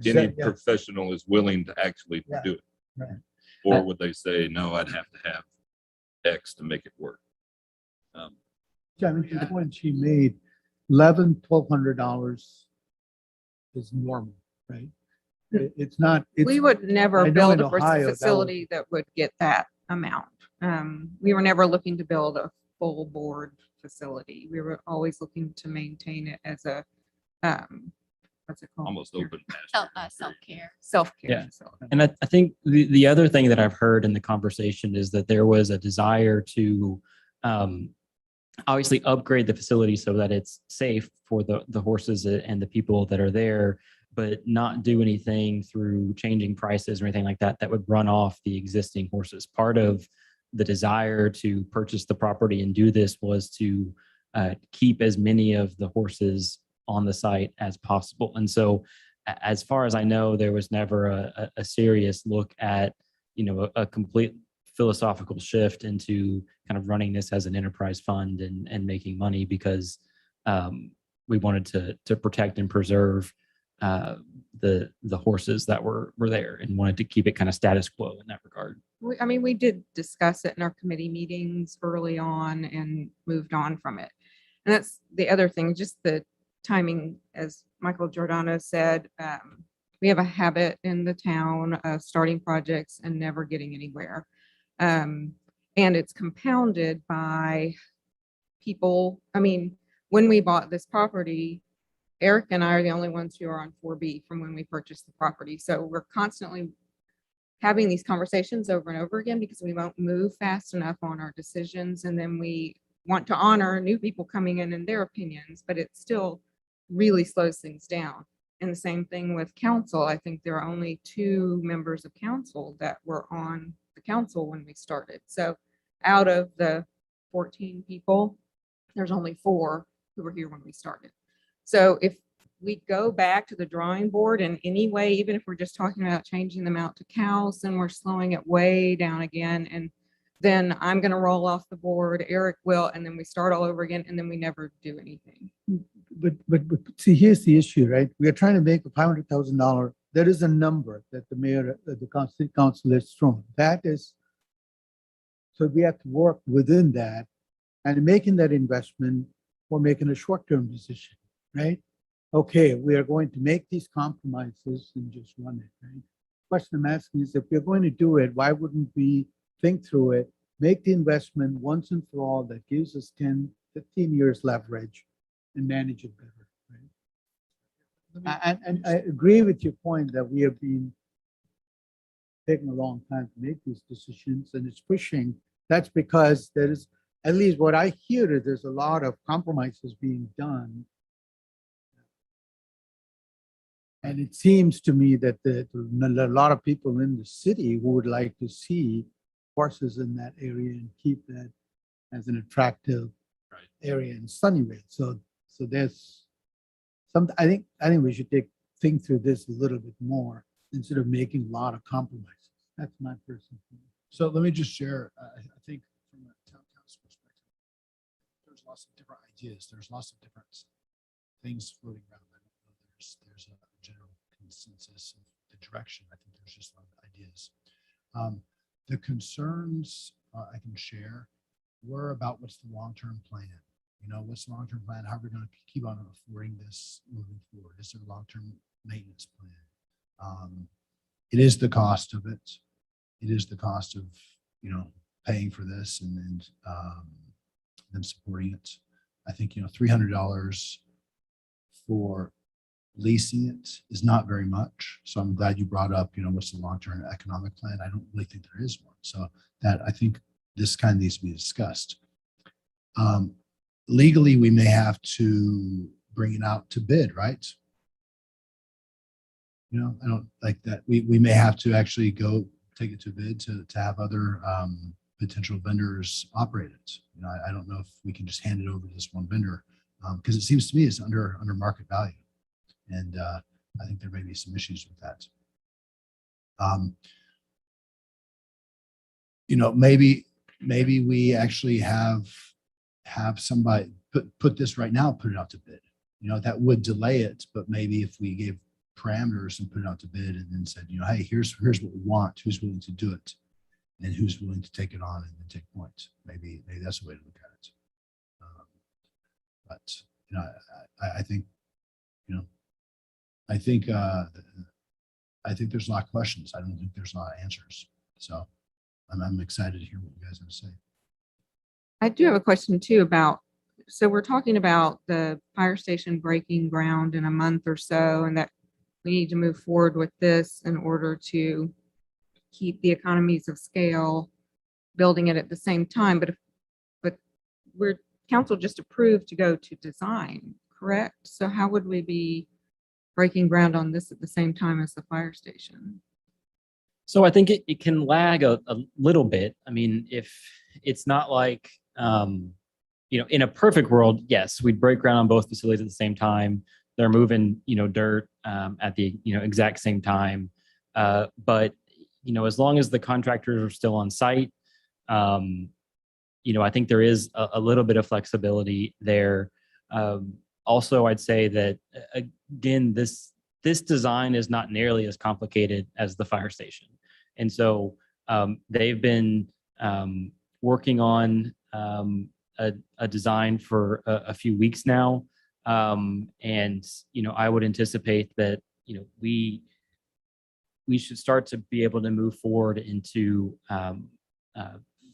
any Yeah. professional is willing to actually Yeah. do it? Right. Or would they say, no, I'd have to have X to make it work? Yeah, I mean, to the point she made, $1,200 is normal, right? It's not. We would I never know build in a Ohio, that facility that would get that amount. We were never looking to build a full board facility. We were always looking to maintain it as a, what's it called? Almost open Self, pasture. self-care. Self-care Yeah. facility. And I think the other thing that I've heard in the conversation is that there was a desire to obviously upgrade the facility so that it's safe for the horses and the people that are there, but not do anything through changing prices or anything like that that would run off the existing horses. Part of the desire to purchase the property and do this was to keep as many of the horses on the site as possible. And so as far as I know, there was never a serious look at, a complete philosophical shift into kind of running this as an enterprise fund and making money because we wanted to protect and preserve the horses that were there and wanted to keep it kind of status quo in that regard. We did discuss it in our committee meetings early on and moved on from it. And that's the other thing, just the timing, as Michael Giordano said, we have a habit in the town of starting projects and never getting anywhere. And it's compounded by people. When we bought this property, Eric and I are the only ones who are on 4B from when we purchased the property. So we're constantly having these conversations over and over again because we won't move fast enough on our decisions. And then we want to honor new people coming in and their opinions, but it still really slows things down. And the same thing with council. I think there are only 2 members of council that were on the council when we started. So out of the 14 people, there's only 4 who were here when we started. So if we go back to the drawing board in any way, even if we're just talking about changing them out to cows, then we're slowing it way down again. And then I'm going to roll off the board, Eric will, and then we start all over again, and then we never do anything. But see, here's the issue, right? We are trying to make a $500,000. There is a number that the mayor, the city council has thrown. That is, so we have to work within that, and making that investment, we're making a short-term decision, right? Okay, we are going to make these compromises and just run it, right? Question I'm asking is, if we're going to do it, why wouldn't we think through it, make the investment once and for all that gives us 10, 15 years leverage and manage it better, right? And I agree with your point that we have been taking a long time to make these decisions, and it's pushing. That's because there is, at least what I hear is there's a lot of compromises being done. And it seems to me that a lot of people in the city who would like to see horses in that area and keep that as an attractive area in Sunnyvale. So there's some, I think we should think through this a little bit more instead of making a lot of compromises. That's my personal opinion. So let me just share, I think from a town council perspective, there's lots of different ideas. There's lots of different things floating around. I don't know there's a general consensus of the direction. I think there's just a lot of ideas. The concerns I can share were about what's the long-term plan. You know, what's the long-term plan? How are we going to keep on affording this moving forward? Is there a long-term maintenance plan? It is the cost of it. It is the cost of, you know, paying for this and them supporting it. I think, you know, $300 for leasing it is not very much. So I'm glad you brought up, you know, what's the long-term economic plan? I don't really think there is one. So that, I think this kind of needs to be discussed. Legally, we may have to bring it out to bid, right? You know, I don't like that. We may have to actually go take it to bid to have other potential vendors operate it. You know, I don't know if we can just hand it over to this one vendor because it seems to me it's under market value. And I think there may be some issues with that. You know, maybe we actually have somebody put this right now, put it out to bid. You know, that would delay it, but maybe if we gave parameters and put it out to bid and then said, you know, hey, here's what we want, who's willing to do it, and who's willing to take it on and then take points. Maybe that's a way to look at it. But you know, I think, you know, I think there's a lot of questions. I don't think there's a lot of answers. So I'm excited to hear what you guys have to say. I do have a question too about, so we're talking about the fire station breaking ground in a month or so, and that we need to move forward with this in order to keep the economies of scale, building it at the same time. But we're council just approved to go to design, correct? So how would we be breaking ground on this at the same time as the fire station? So I think it can lag a little bit. I mean, if it's not like, you know, in a perfect world, yes, we'd break ground on both facilities at the same time. They're moving, you know, dirt at the, you know, exact same time. But, you know, as long as the contractors are still on site, you know, I think there is a little bit of flexibility there. Also, I'd say that, again, this design is not nearly as complicated as the fire station. And so they've been working on a design for a few weeks now. And, you know, I would anticipate that, you know, we should start to be able to move forward into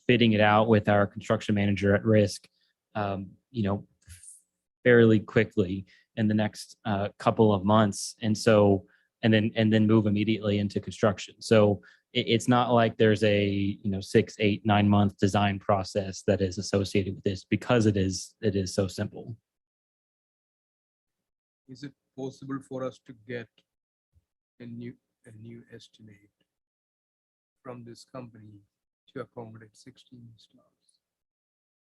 bidding it out with our construction manager at risk, you know, fairly quickly in the next couple of months. And so, and then move immediately into construction. So it's not like there's a, you know, 6, 8, 9 month design process that is associated with this, because it is so simple. Is it possible for us to get a new estimate from this company to accommodate 16 stars?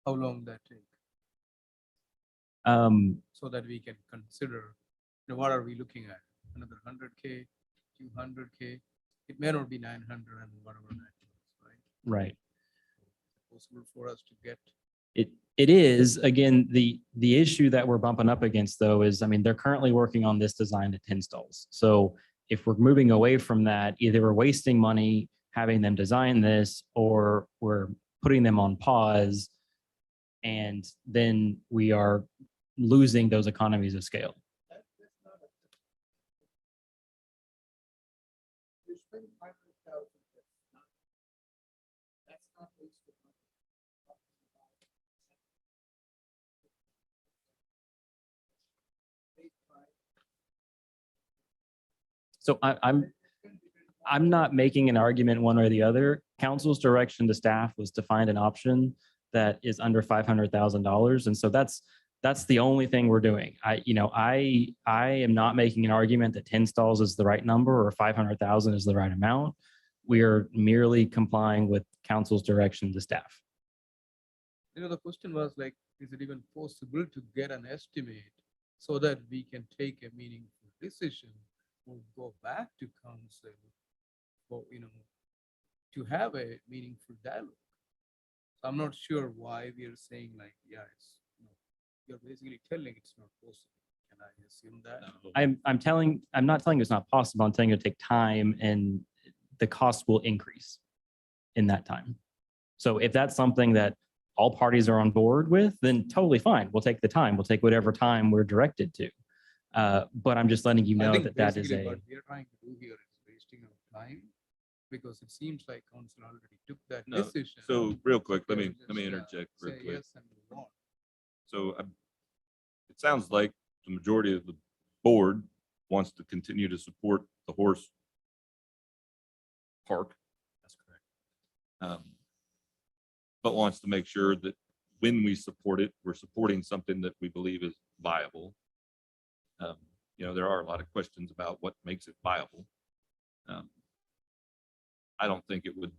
How long that take? So that we can consider, you know, what are we looking at? Another 100K, 200K? It may not be 900 and whatever that is, right? Right. possible for us to get? It is, again, the issue that we're bumping up against though is, I mean, they're currently working on this design at 10 stalls. So if we're moving away from that, either we're wasting money having them design this, or we're putting them on pause, and then we are losing those economies of scale. So I'm not making an argument one or the other. Council's direction to staff was to find an option that is under $500,000. And so that's the only thing we're doing. I am not making an argument that 10 stalls is the right number or 500,000 is the right amount. We are merely complying with council's direction to staff. The question was like, is it even possible to get an estimate so that we can take a meaningful decision or go back to council or, to have a meaningful dialogue? So I'm not sure why we are saying like, yeah, it's, you're basically telling it's not possible. Can I assume that? I'm not telling you it's not possible. I'm telling you it'll take time and the cost will increase in that time. So if that's something that all parties are on board with, then totally fine. We'll take the time. We'll take whatever time we're directed to. But I'm just letting you I know think that is basically a. what we are trying to do here is wasting our time, because it seems like council already took that No, decision. So real quick, let me Just, interject real say quick. yes and move on. So it sounds like the majority of the board wants to continue to support the horse park. That's correct. But wants to make sure that when we support it, we're supporting something that we believe is viable. There are a lot of questions about what makes it viable. I don't think it would,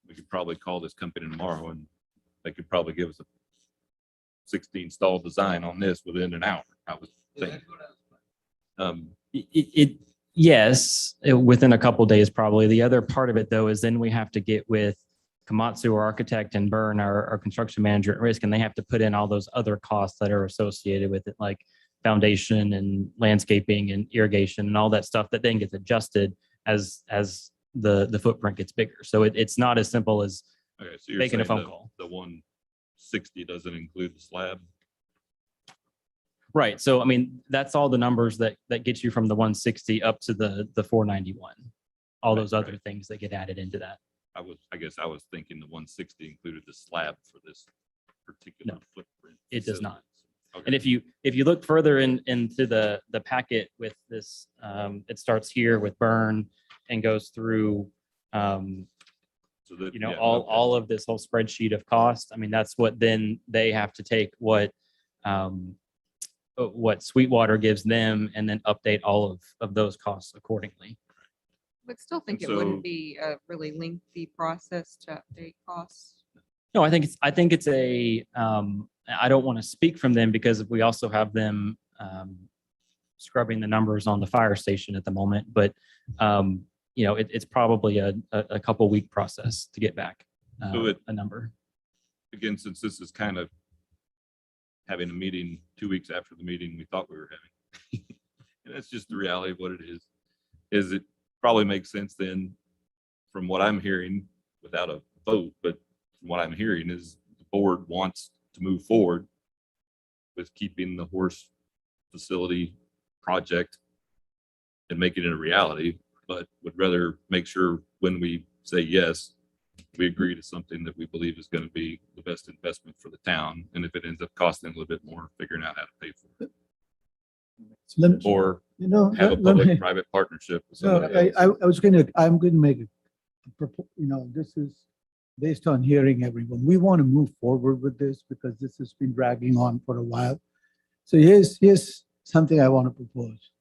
we could probably call this company tomorrow and they could probably give us a 16 stall design on this within an hour, I would think. Yes, within a couple of days, probably. The other part of it though, is then we have to get with Komatsu, our architect, and Burn, our construction manager at risk, and they have to put in all those other costs that are associated with it, like foundation and landscaping and irrigation and all that stuff that then gets adjusted as the footprint gets bigger. So it's not as simple as Okay, so you're making a saying phone call. the 160 doesn't include the slab? Right. So, that's all the numbers that get you from the 160 up to the 491. All Right, those other right. things that get added into that. I guess I was thinking the 160 included the slab for this particular No, footprint. it does facility. not. Okay. And if you look further into the packet with this, it starts here with Burn and goes through, So that, yeah, all of this whole spreadsheet of cost. That's what then they have to take what Sweetwater gives them and then update all of those costs accordingly. But still think it And so- wouldn't be a really lengthy process to update costs. No, I think it's a, I don't want to speak from them because we also have them scrubbing the numbers on the fire station at the moment, but it's probably a couple week process to get back So a number. again, since this is kind of having a meeting 2 weeks after the meeting we thought we were having, and that's just the reality of what it is it probably makes sense then, from what I'm hearing, without a vote, but from what I'm hearing is the board wants to move forward with keeping the horse facility project and making it a reality, but would rather make sure when we say yes, we agree to something that we believe is going to be the best investment for the town. And if it ends up costing a little bit more, figuring out how to pay for it, So let me- or have a let me- public-private partnership with No, somebody else. I'm going to make this is based on hearing everyone. We want to move forward with this because this has been dragging on for a while. So here's something I want to propose.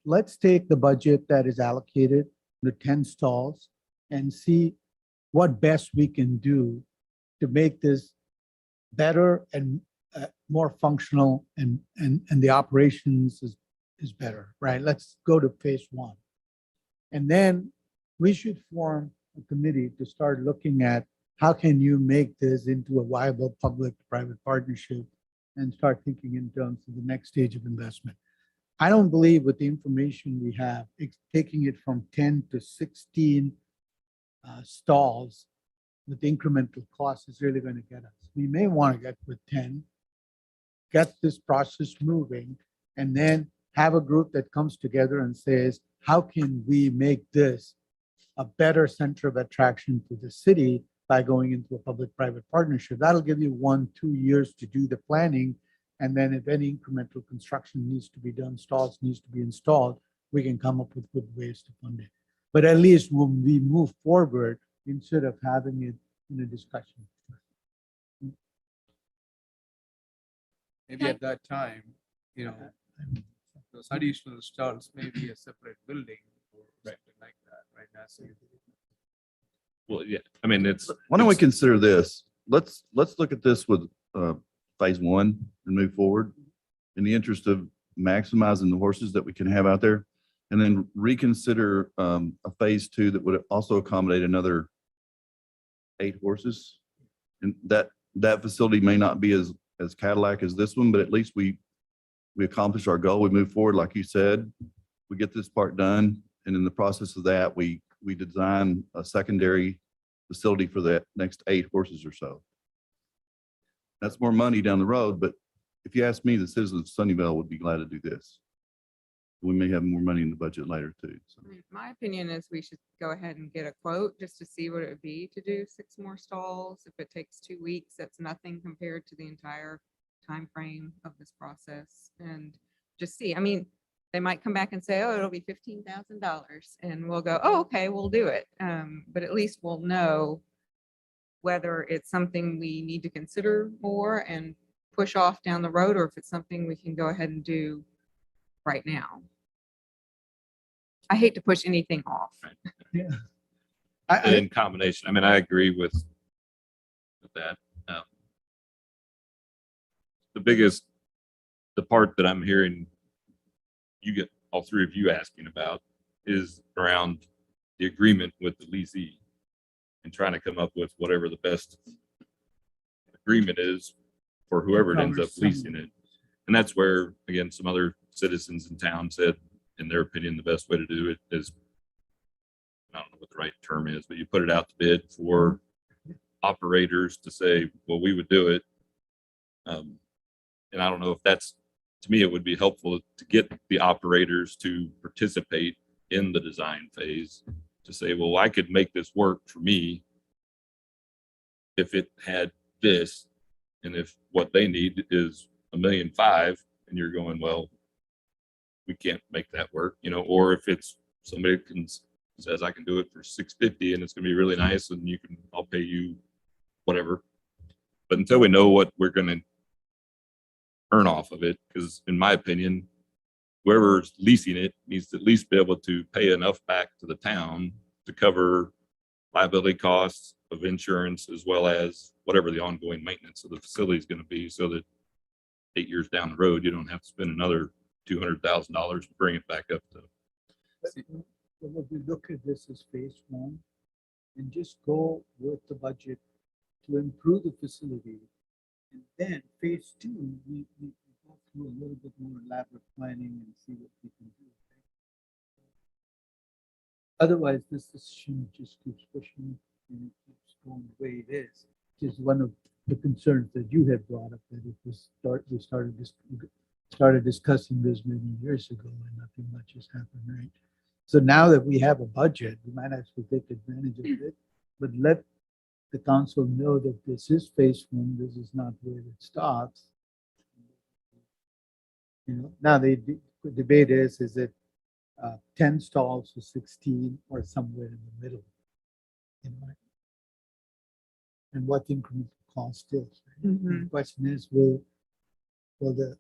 Let's take the budget that is allocated, the 10 stalls, and see what best we can do to make this better and more functional and the operations is better, right? Let's go to phase one. And then we should form a committee to start looking at how can you make this into a viable public-private partnership and start thinking in terms of the next stage of investment. I don't believe with the information we have, taking it from 10 to 16 stalls with incremental cost is really going to get us. We may want to get with 10, get this process moving, and then have a group that comes together and says, how can we make this a better center of attraction to the city by going into a public-private partnership? That'll give you 1-2 years to do the planning. And then if any incremental construction needs to be done, stalls needs to be installed, we can come up with good ways to fund it. But at least when we move forward, instead of having it in a discussion. Maybe at that time, you know, those additional stalls may be a separate building or something like that, right? That's it. Well, yeah, I mean, it's. Why don't we it's- consider this? Let's look at this with phase one and move forward in the interest of maximizing the horses that we can have out there. And then reconsider a phase two that would also accommodate another 8 horses. And that facility may not be as Cadillac as this one, but at least we accomplish our goal. We move forward, like you said, we get this part done. And in the process of that, we design a secondary facility for that next 8 horses or so. That's more money down the road, but if you ask me, the citizens of Sunnyvale would be glad to do this. We may have more money in the budget later too. So. I mean, my opinion is we should go ahead and get a quote just to see what it would be to do 6 more stalls. If it takes 2 weeks, that's nothing compared to the entire time frame of this process. And just see, I mean, they might come back and say, oh, it'll be $15,000. And we'll go, oh, okay, we'll do it. But at least we'll know whether it's something we need to consider more and push off down the road, or if it's something we can go ahead and do right now. I hate to push anything off. Yeah. And in combination, I mean, I agree with that. The part that I'm hearing you get all 3 of you asking about is around the agreement with the leasee and trying to come up with whatever the best agreement is for whoever ends up leasing it. And that's where, again, some other citizens in town said, in their opinion, the best way to do it is, I don't know what the right term is, but you put it out to bid for operators to say, well, we would do it. And I don't know if that's, to me, it would be helpful to get the operators to participate in the design phase to say, well, I could make this work for me if it had this, and if what they need is $1.5 million, and you're going, well, we can't make that work, you know, or if it's somebody says I can do it for $650 and it's gonna be really nice and I'll pay you whatever. But until we know what we're gonna earn off of it, because in my opinion, whoever's leasing it needs to at least be able to pay enough back to the town to cover liability costs of insurance, as well as whatever the ongoing maintenance of the facility is going to be, so that 8 years down the road, you don't have to spend another $200,000 to bring it back up to. But if we look at this as phase one and just go with the budget to improve the facility, and then phase two, we go through a little bit more elaborate planning and see what we can do. Otherwise, this decision just keeps pushing and it keeps going the way it is. Which is one of the concerns that you had brought up, that if we started discussing this many years ago and nothing much has happened, right? So now that we have a budget, we might actually take advantage of it, but let the council know that this is phase one, this is not where it stops. You know, now the debate is it 10 stalls or 16 or somewhere in the middle? You know, and what the incremental cost is. Right? Mhm. The question is, will the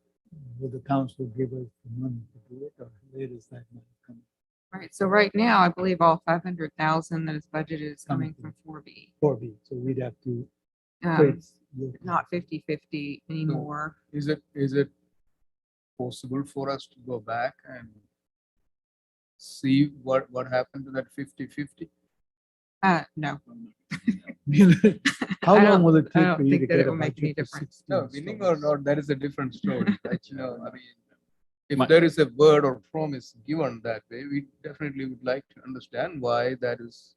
council give us the money to do it, or where does that money come? Right, so right now, I believe all 500,000 that is budgeted is coming from 4B. 4B, so we'd have to. Not 50-50 anymore. Is it possible for us to go back and see what happened to that 50-50? No. How I long don't- will it I take don't for you to think that get it a will make any budget for difference. 16 No, winning or stalls? not, that is a different story, right? I mean, if My- there is a word or promise given that way, we definitely would like to understand why that is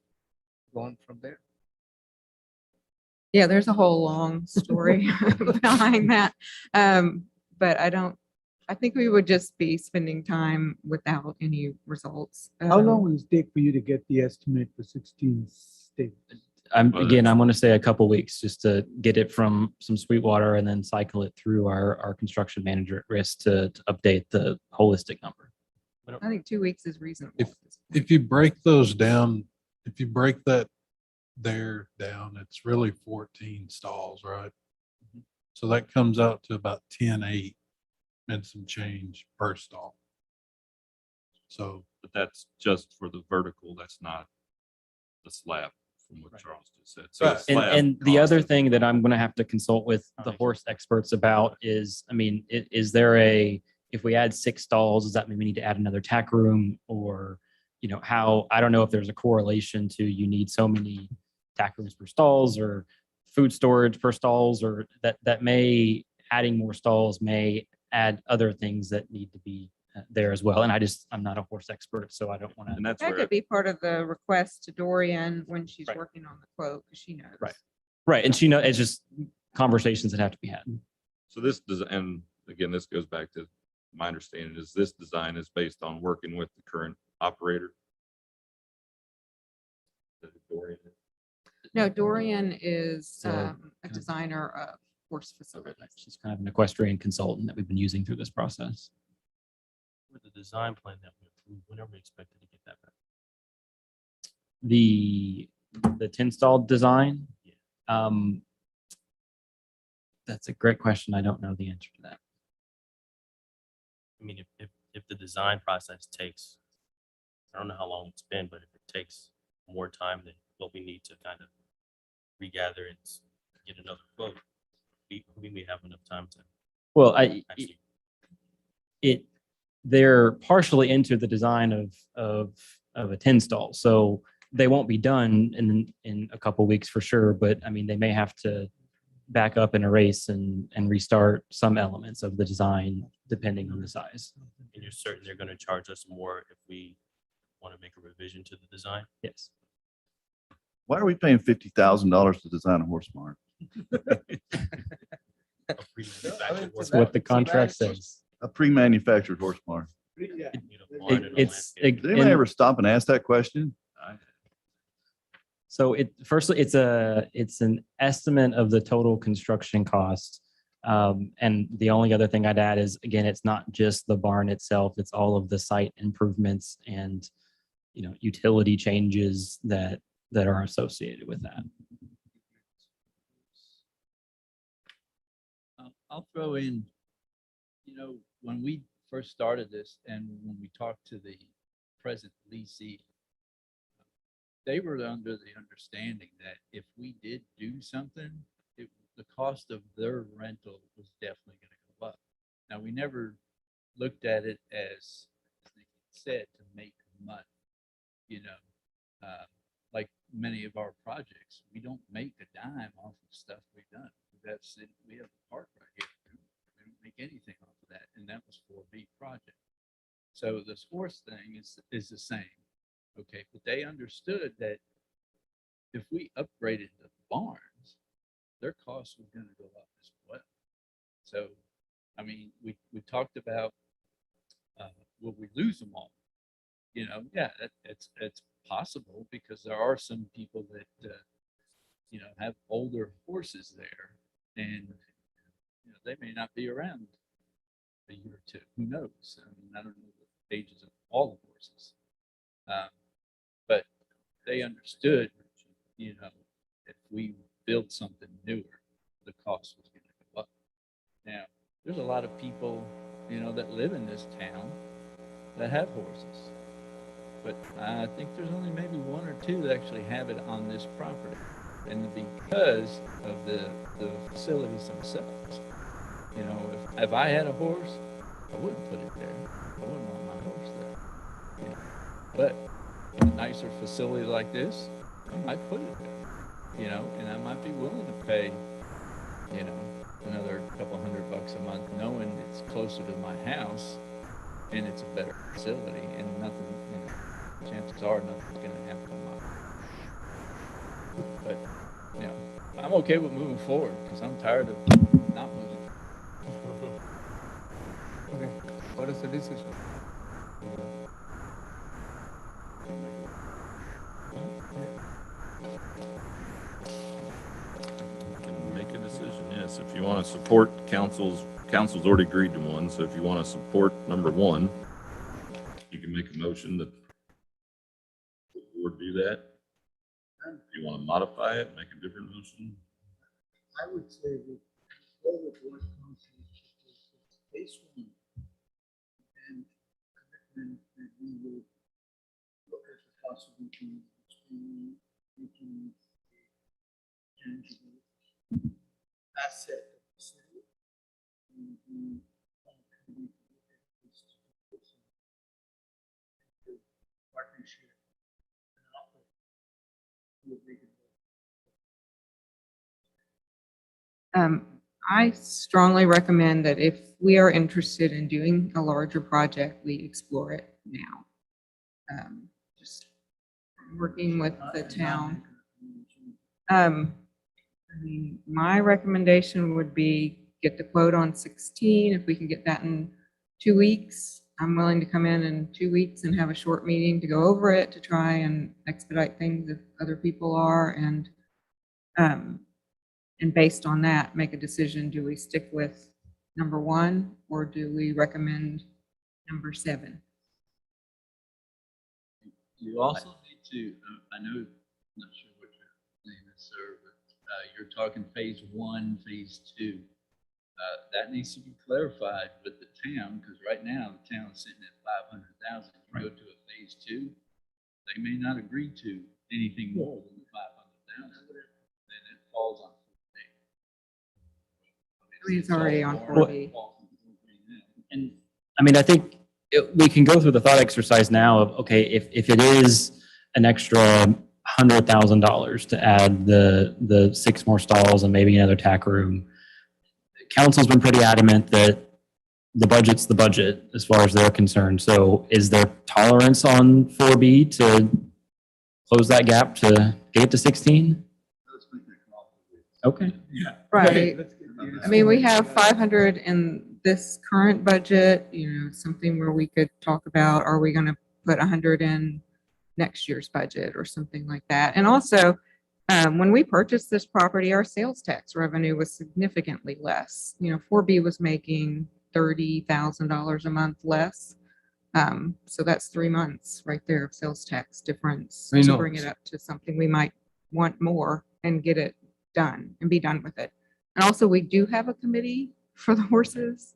gone from there. Yeah, there's a whole long story behind that. But I think we would just be spending time without any results. How long will it take for you to get the estimate for 16 states? I'm Well, again, that's- I'm going to say a couple weeks just to get it from some Sweetwater and then cycle it through our construction manager at risk to update the holistic number. I think 2 weeks is reasonable. If you break those down, if you break that there down, it's really 14 stalls, right? So that comes out to about 10.8 and some change per stall. So But that's just for the vertical. That's not the slab from what Right. Charles just said. So the Right. slab And the cost other is- thing that I'm going to have to consult with the horse experts about is, I mean, is there if we add 6 stalls, does that mean we need to add another tack room? Or, I don't know if there's a correlation to you need so many tack rooms per stalls or food storage per stalls, or that may, adding more stalls may add other things that need to be there as well. And I'm not a horse expert, so I don't want to. And that's That where, could be part of the request to Dorian when she's Right. working on the quote, because she knows. Right. Right. And it's just conversations that have to be had. so this does, and again, this goes back to my understanding is this design is based on working with the current operator. Is it Dorian? No, Dorian is So, a kind of- designer of horse facilities. She's kind of an equestrian consultant that we've been using through this process. With the design plan that we approved, when are we expected to get that back? The 10 stall design. Um, that's a great question. I don't know the answer to that. I mean, if the design process takes, I don't know how long it's been, but if it takes more time than what we need to kind of regather and get another quote, we have enough time to Well, actually. they're partially into the design of a 10 stall, so they won't be done in a couple weeks for sure. But I mean, they may have to back up and erase and restart some elements of the design depending on the size. And you're certain they're going to charge us more if we want to make a revision to the design? Yes. Why are we paying $50,000 to design a horse barn? That's what the contract says. A pre-manufactured horse barn. It's Did anybody ever stop and ask that question? So firstly, it's an estimate of the total construction cost. And the only other thing I'd add is, again, it's not just the barn itself, it's all of the site improvements and, utility changes that are associated with that. I'll throw in, when we first started this and when we talked to the present leasee, they were under the understanding that if we did do something, the cost of their rental was definitely going to go up. Now, we never looked at it as they said, to make money, like many of our projects, we don't make a dime off of stuff we've done. That's it. We have a park right here. We don't make anything off of that. And that was for a big project. So the sports thing is the same. Okay, but they understood that if we upgraded the barns, their costs were going to go up as well. So, I mean, we talked about, will we lose them all? Yeah, it's possible because there are some people that, have older horses there and, they may not be around a year or two. Who knows? I mean, I don't know the ages of all the horses. But they understood, if we build something newer, the cost was going to go up. Now, there's a lot of people, that live in this town that have horses. But I think there's only maybe 1 or 2 that actually have it on this property. And because of the facilities themselves, if I had a horse, I wouldn't put it there. I wouldn't want my horse there. But in a nicer facility like this, I might put it there. you know, and I might be willing to pay, you know, another couple $100 a month, knowing it's closer to my house and it's a better facility and nothing, you know, chances are nothing's gonna happen on my. But, you know, I'm okay with moving forward because I'm tired of not moving. Okay, what is the decision? Can make a decision, yes. If you want to support council's already agreed to one, so if you want to support number one, you can make a motion that the board do that. If you want to modify it, make a different motion. I would say that go with what council is based on. And that we will look at the possibility of making a tangible asset of the city. And we can look at this partnership and offer will make it. I strongly recommend that if we are interested in doing a larger project, we explore it now. Just working with the town. I mean, my recommendation would be get the quote on 16. If we can get that in 2 weeks, I'm willing to come in 2 weeks and have a short meeting to go over it, to try and expedite things if other people are. And based on that, make a decision. Do we stick with number one or do we recommend number 7? You also need to, I know, I'm not sure what your name is, sir, but you're talking phase 1, phase 2. That needs to be clarified with the town, because right now the town's sitting at 500,000. If you go to a phase 2, they may not agree to anything more than the 500,000. Then it falls on 4B. I mean, it's already on Well, 4B. And I mean, I think we can go through the thought exercise now of, okay, if it is an extra $100,000 to add the 6 more stalls and maybe another tack room, council's been pretty adamant that the budget's the budget as far as they're concerned. So is there tolerance on 4B to close that gap to get it to 16? Okay. Right. I mean, we have 500 in this current budget, you know, something where we could talk about, are we going to put 100 in next year's budget or something like that? And also, when we purchased this property, our sales tax revenue was significantly less. You know, 4B was making $30,000 a month less. So that's 3 months right there of sales tax difference I to know. bring it up to something we might want more and get it done and be done with it. And also, we do have a committee for the horses.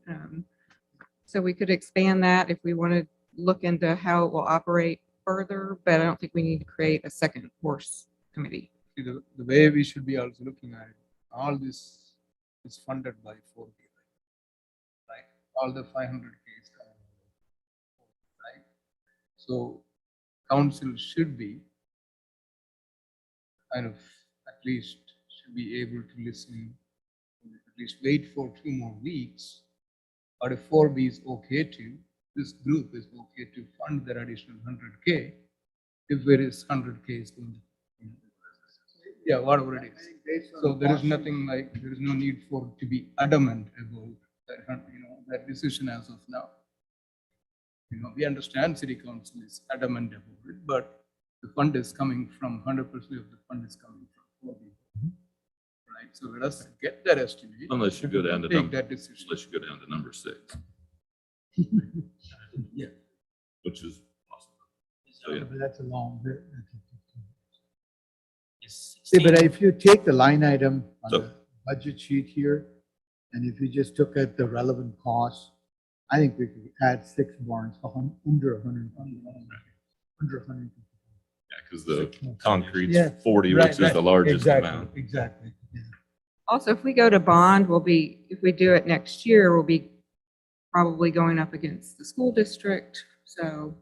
So we could expand that if we want to look into how it will operate further, but I don't think we need to create a second horse committee. See, the way we should be also looking at it, all this is funded by 4B, right? All the 500K is coming, right? So council should be kind of at least should be able to listen, at least wait for 2 more weeks. Or if 4B is okay to, this group is okay to fund that additional 100K, if there is 100K is going to. Yeah, whatever it is. So there is nothing like, there is no need for to be adamant about that, you know, that decision as of now. You know, we understand city council is adamant about it, but the fund is coming from 100% of the fund is coming from 4B. Right, so let us get that estimate. Unless you go down to Take that decision. unless you go down to number 6, Yeah. which is possible. So, yeah. But that's a long bit. See, But if you take the line item on So- the budget sheet here, and if you just took at the relevant costs, I think we could add 6 barns for under 100. Under 100. Yeah, because the concrete's Yeah, 40, Right, which is right. the largest Exactly, amount. Exactly. Yeah. Also, if we go to bond, if we do it next year, we'll be probably going up against the school district. So,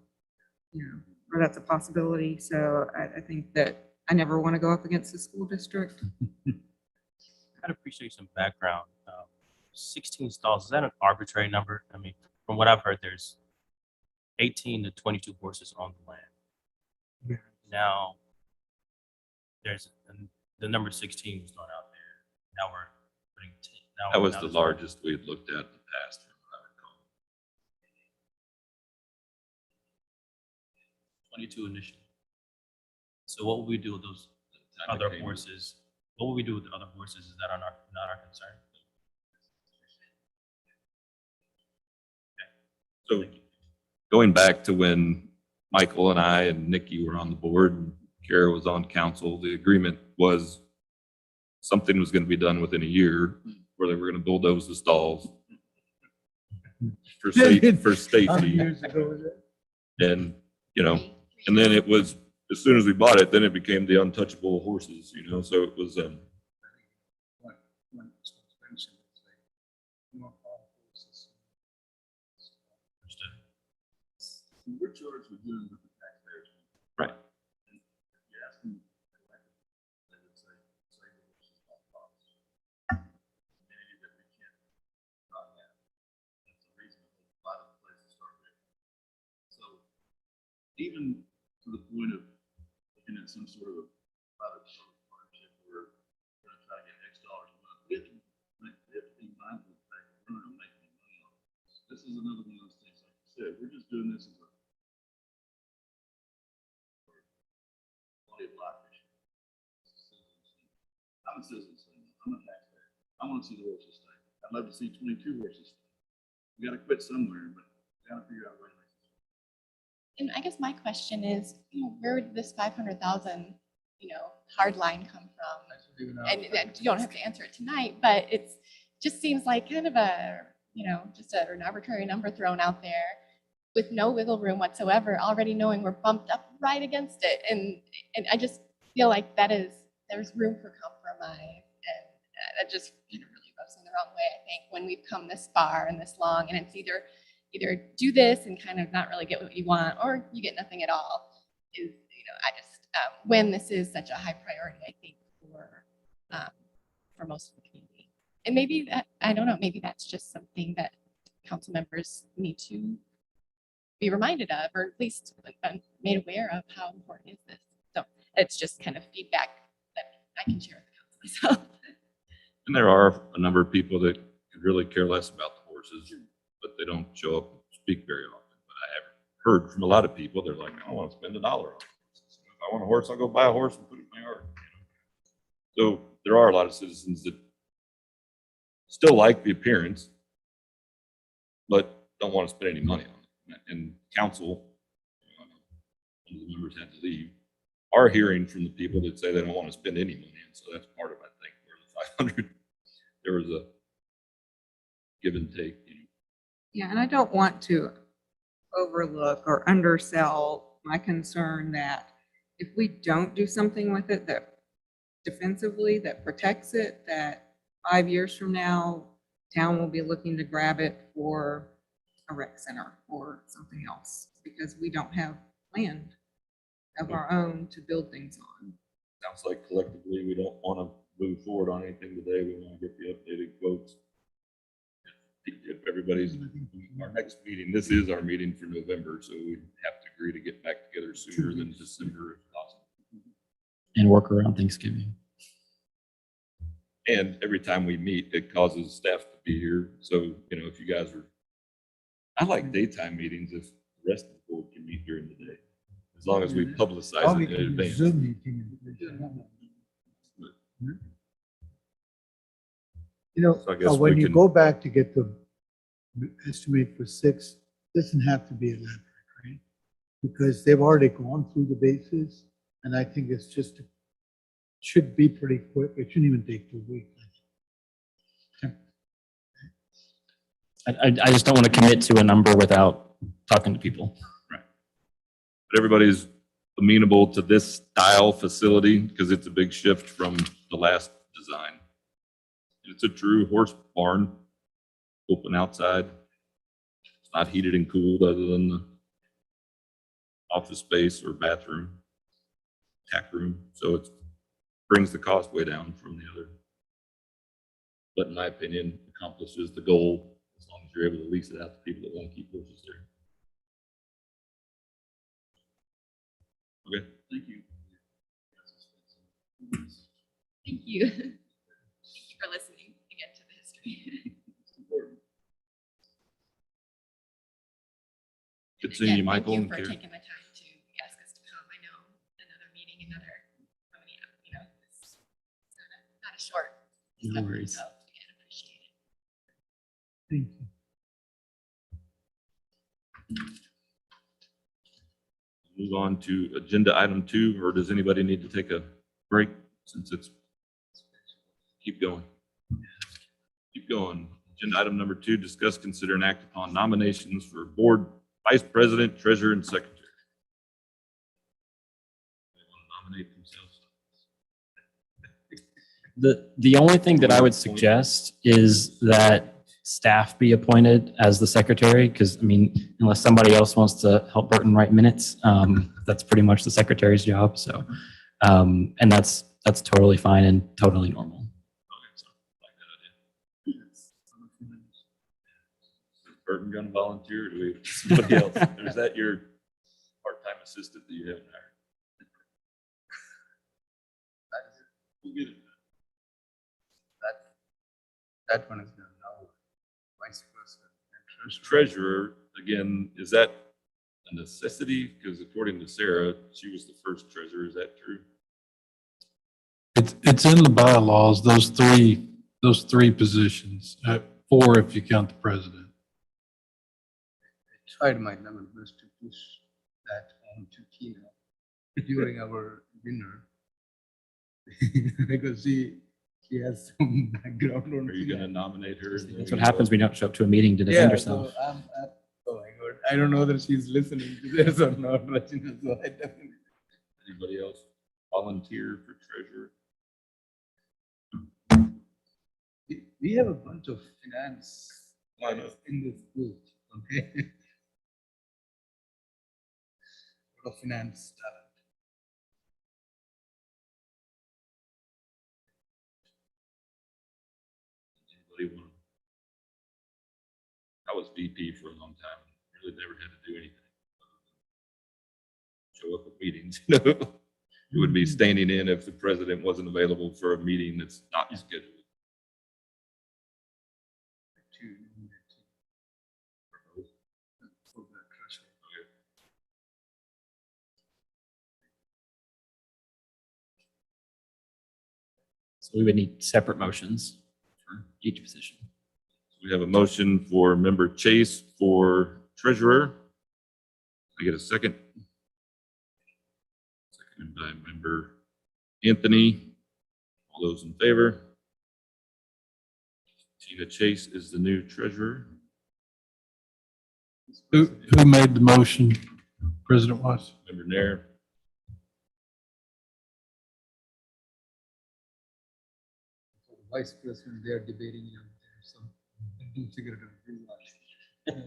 you know, or that's a possibility. So I think that I never want to go up against the school district. I'd appreciate some background. 16 stalls, is that an arbitrary number? I mean, from what I've heard, there's 18 to 22 horses on the land. Now, the number 16 was thrown out there. Now we're putting 10. Now That was now the there's largest we had looked at in the past. from what I recall. 22 initially. So what will we do with those Time it other came. horses? What will we do with the other horses? Is that not our concern? So going back to when Michael and I and Nikki were on the board and Kara was on council, the agreement was something was going to be done within a year where they were going to bulldoze the stalls for safety, How many years ago was it? And, you know, and then it was, as soon as we bought it, then it became the untouchable horses, you know, so it was, We're charged with doing what the taxpayers want. right. And if you ask them, they would say, save the horses all costs. Maybe that we can't not have. That's a reasonable, a lot of places start with. So even to the point of looking at some sort of a private partnership where we're gonna try to get X dollars a month, we have to be mindful of the fact that we're not gonna make any money on this. This is another one of those things, like you said, we're just doing this as a quality of life issue. I'm a citizen, I'm a taxpayer. I want to see the horses stay. I'd love to see 22 horses stay. We got to quit somewhere, but we got to figure out a way to make this. And I guess my question is, where did this 500,000, hard line come from? And you don't have to answer it tonight, but it's just seems like kind of a, just an arbitrary number thrown out there with no wiggle room whatsoever, already knowing we're bumped up right against it. And I just feel like there's room for compromise. And that just really rubs me the wrong way, I think, when we've come this far and this long, and it's either do this and kind of not really get what you want, or you get nothing at all. I just, when this is such a high priority, I think, for most of the community. And maybe that, I don't know, maybe that's just something that council members need to be reminded of, or at least made aware of how important is this. So it's just kind of feedback that I can share with the council myself. And there are a number of people that could really care less about the horses, but they don't show up and speak very often. But I have heard from a lot of people, they're like, I want to spend $1 on horses. If I want a horse, I'll go buy a horse and put it in my yard. So there are a lot of citizens that still like the appearance, but don't want to spend any money on it. And council, one of the members had to leave, are hearing from the people that say they don't want to spend any money. And so that's part of, I think, where the 500, there was a give and take. Yeah, and I don't want to overlook or undersell my concern that if we don't do something with it that defensively, that protects it, that 5 years from now, town will be looking to grab it for a rec center or something else, because we don't have land of our own to build things on. Sounds like collectively, we don't want to move forward on anything today. We want to get the updated quotes. If everybody's, our next meeting, this is our meeting for November, so we have to agree to get back together sooner than December if possible. And work around Thanksgiving. And every time we meet, it causes staff to be here. So, if you guys are, I like daytime meetings if the rest of the board can meet during the day, as long as we publicize it in advance. Zoom meeting. So I guess When we you can- go back to get the estimate for 6, doesn't have to be elaborate, right? Because they've already gone through the bases, and I think it's just, should be pretty quick. It shouldn't even take 2 weeks. I just don't want to commit to a number without talking to people. But everybody's amenable to this style facility because it's a big shift from the last design. It's a true horse barn, open outside. It's not heated and cooled other than the office space or bathroom. tack room, so it brings the cost way down from the other. But in my opinion, accomplishes the goal as long as you're able to lease it out to people that want to keep horses there. Okay, thank you. Thank you. Thank you for listening again to the history. Good seeing you, Again, Michael. Thank and you for Karen. taking the time to ask us to come. I know another meeting, another, how many, it's not a short. No discussion, worries. So again, appreciate it. Thank you. Move on to agenda item 2, or does anybody need to take a break since it's, keep going. Keep going. Agenda item number 2, discuss, consider, and act upon nominations for board, vice president, treasurer, and secretary. They want to nominate themselves. The only thing that I would suggest is that staff be appointed as the secretary, because I mean, unless somebody else wants to help Burton write minutes, that's pretty much the secretary's job. So, and that's totally fine and totally normal. Okay, so I like that idea. Is Burton going to volunteer, or do we, somebody else? Or is that your part-time assistant that you haven't hired? We'll get it. That one is done now. Vice president and Treasurer, again, is that a necessity? Because according to Sarah, she was the first treasurer. Is that true? It's in the bylaws, those three positions, 4 if you count the president. I tried my level best to push that on to Tina during our dinner. Because she has some background on. Are you going to nominate her? That's what happens when you don't show up to a meeting to defend Yeah, yourself. so oh my God, I don't know that she's listening to this or not, but you know, so I definitely. Anybody else volunteer for treasurer? We have a bunch of finance I know. guys in this group, okay? Lot of finance talent. Anybody want? I was VP for a long time. Really never had to do anything. Show up at meetings, you know? It would be standing in if the president wasn't available for a meeting that's not scheduled. For the treasurer. So we would need separate motions for each position. We have a motion for member Chase for treasurer. I get a second. Seconded by member Anthony. All those in favor? Tina Chase is the new treasurer. Who made the motion, President Weiss? Member Nair. For the vice president, they are debating, you know, there's some, figure it out.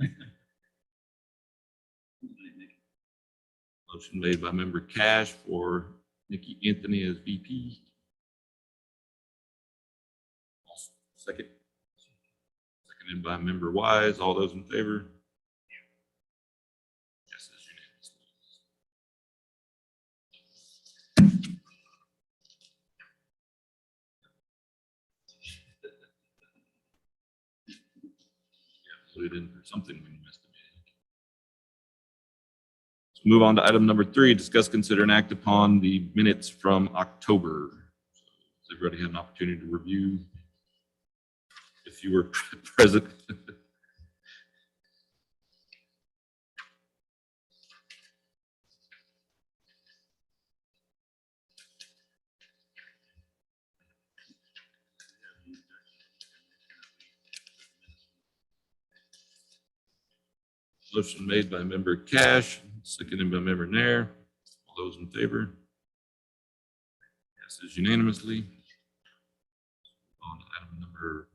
Motion made by member Cash for Nikki Anthony as VP. Second. Seconded by member Wise. All those in favor? Yes, it's unanimous. Yeah, put it in for something when you missed a meeting. Let's move on to item number 3, discuss, consider, and act upon the minutes from October. Does everybody have an opportunity to review? If you were present. Motion made by member Cash, seconded by member Nair. All those in favor? Passes unanimously. On to item number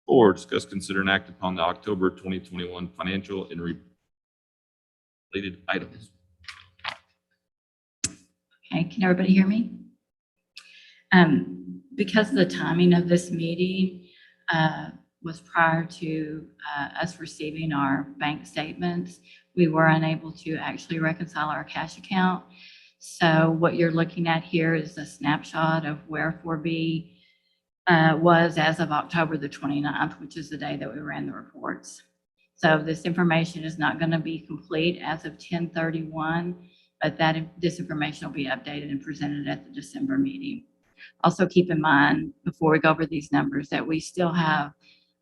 4, discuss, consider, and act upon the October 2021 financial and related items. Okay, can everybody hear me? Because the timing of this meeting was prior to us receiving our bank statements, we were unable to actually reconcile our cash account. So what you're looking at here is a snapshot of where 4B was as of October the 29th, which is the day that we ran the reports. So this information is not going to be complete as of 10/31, but this information will be updated and presented at the December meeting. Also keep in mind, before we go over these numbers, that we still have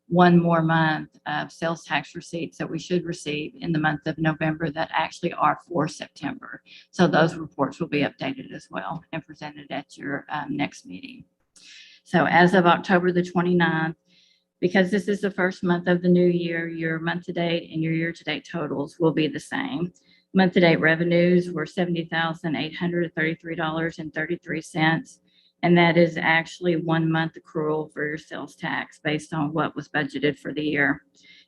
one more month of sales tax receipts that we should receive in the month of November that actually are for September. So those reports will be updated as well and presented at your next meeting. So as of October the 29th, because this is the first month of the new year, your month-to-date and your year-to-date totals will be the same. Month-to-date revenues were $70,833.33. And that is actually 1 month accrual for your sales tax based on what was budgeted for the year.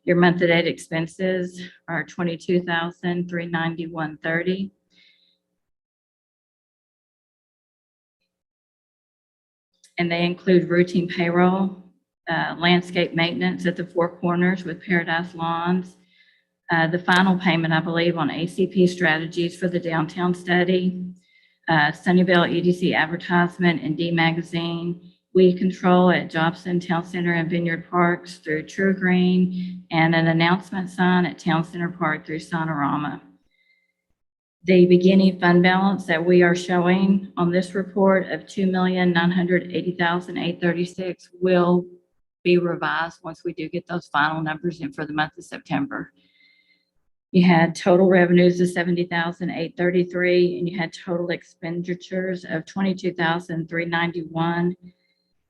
Your month-to-date expenses are $22,391.30. And they include routine payroll, landscape maintenance at the Four Corners with Paradise Lawns, the final payment, I believe, on ACP strategies for the downtown study, Sunnyvale EDC advertisement and D magazine, weed control at Jobson Town Center and Vineyard Parks through True Green, and an announcement sign at Town Center Park through Sonorama. The beginning fund balance that we are showing on this report of $2,980,836 will be revised once we do get those final numbers in for the month of September. You had total revenues of $70,833, and you had total expenditures of $22,391.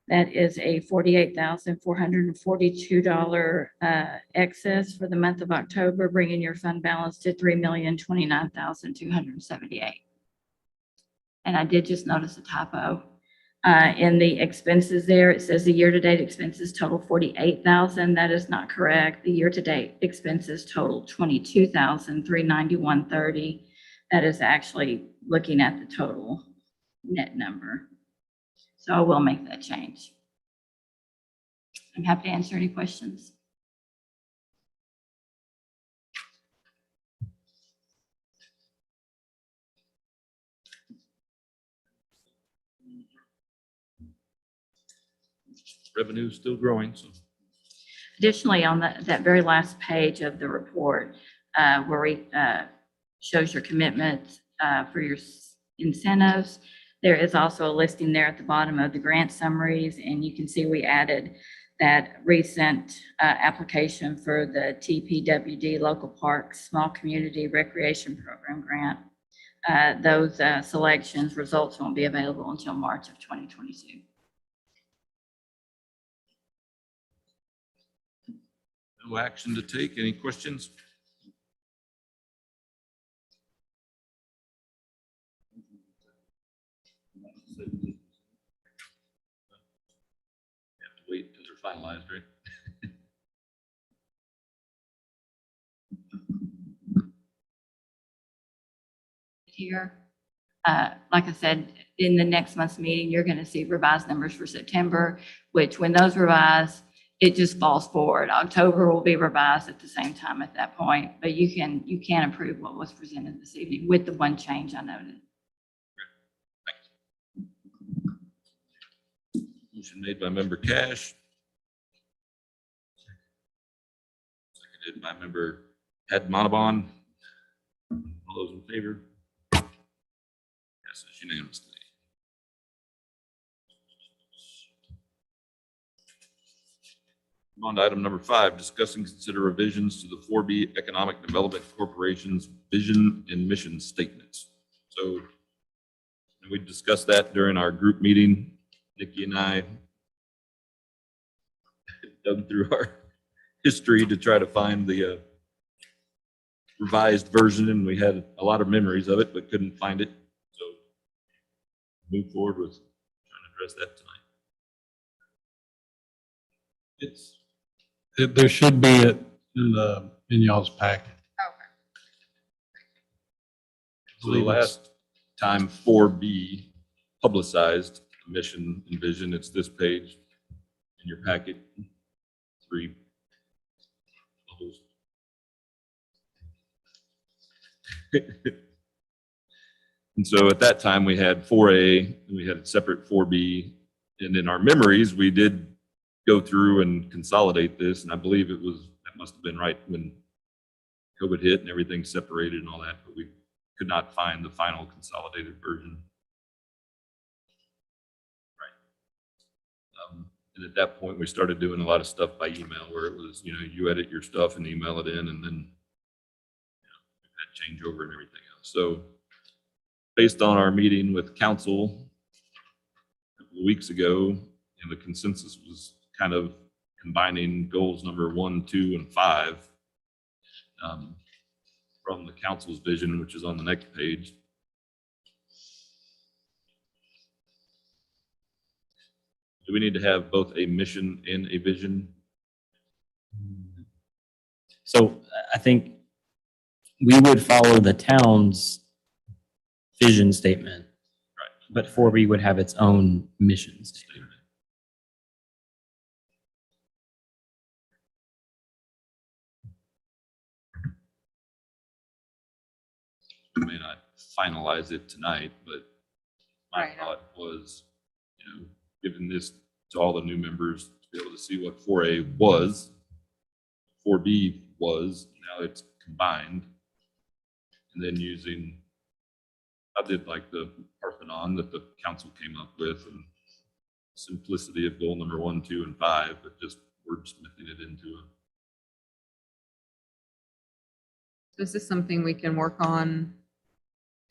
That is a $48,442 excess for the month of October, bringing your fund balance to $3,029,278. And I did just notice a typo. In the expenses there, it says the year-to-date expenses total $48,000. That is not correct. The year-to-date expenses total $22,391.30. That is actually looking at the total net number. So I will make that change. I'm happy to answer any questions. Revenue is still growing, so. Additionally, on that very last page of the report, where we shows your commitment for your incentives, there is also a listing there at the bottom of the grant summaries, and you can see we added that recent application for the TPWD Local Parks Small Community Recreation Program grant. Those selections results won't be available until March of 2022. No action to take. Any questions? You have to wait until they're finalized, right? Here, like I said, in the next month's meeting, you're going to see revised numbers for September, which when those revise, it just falls forward. October will be revised at the same time at that point, but you can approve what was presented this evening with the one change I noted. Motion made by member Cash. Seconded by member Admonabon. All those in favor? Passes unanimously. On to item number 5, discuss and consider revisions to the 4B Economic Development Corporation's vision and mission statements. So we discussed that during our group meeting. Nikki and I dug through our history to try to find the revised version, and we had a lot of memories of it, but couldn't find it. So move forward with trying to address that tonight. There should be it in y'all's packet. So the last time 4B publicized mission and vision. It's this page in your packet. 3 bubbles. And so at that time we had 4A and we had a separate 4B. And in our memories, we did go through and consolidate this. And I believe that must have been right when COVID hit and everything separated and all that, but we could not find the final consolidated version. Right. And at that point, we started doing a lot of stuff by email where it was, you edit your stuff and email it in, and then we've had changeover and everything else. So based on our meeting with council a couple of weeks ago, the consensus was kind of combining goals number 1, 2, and 5 from the council's vision, which is on the next page. Do we need to have both a mission and a vision? So I think we would follow the town's vision statement, Right. but 4B would have its own mission statement. We may not finalize it tonight, but my Right. thought was, giving this to all the new members to be able to see what 4A was, 4B was, now it's combined. And then I did like the Parthenon that the council came up with, and simplicity of goal number 1, 2, and 5, but just wordsmithing it into a. Is this something we can work on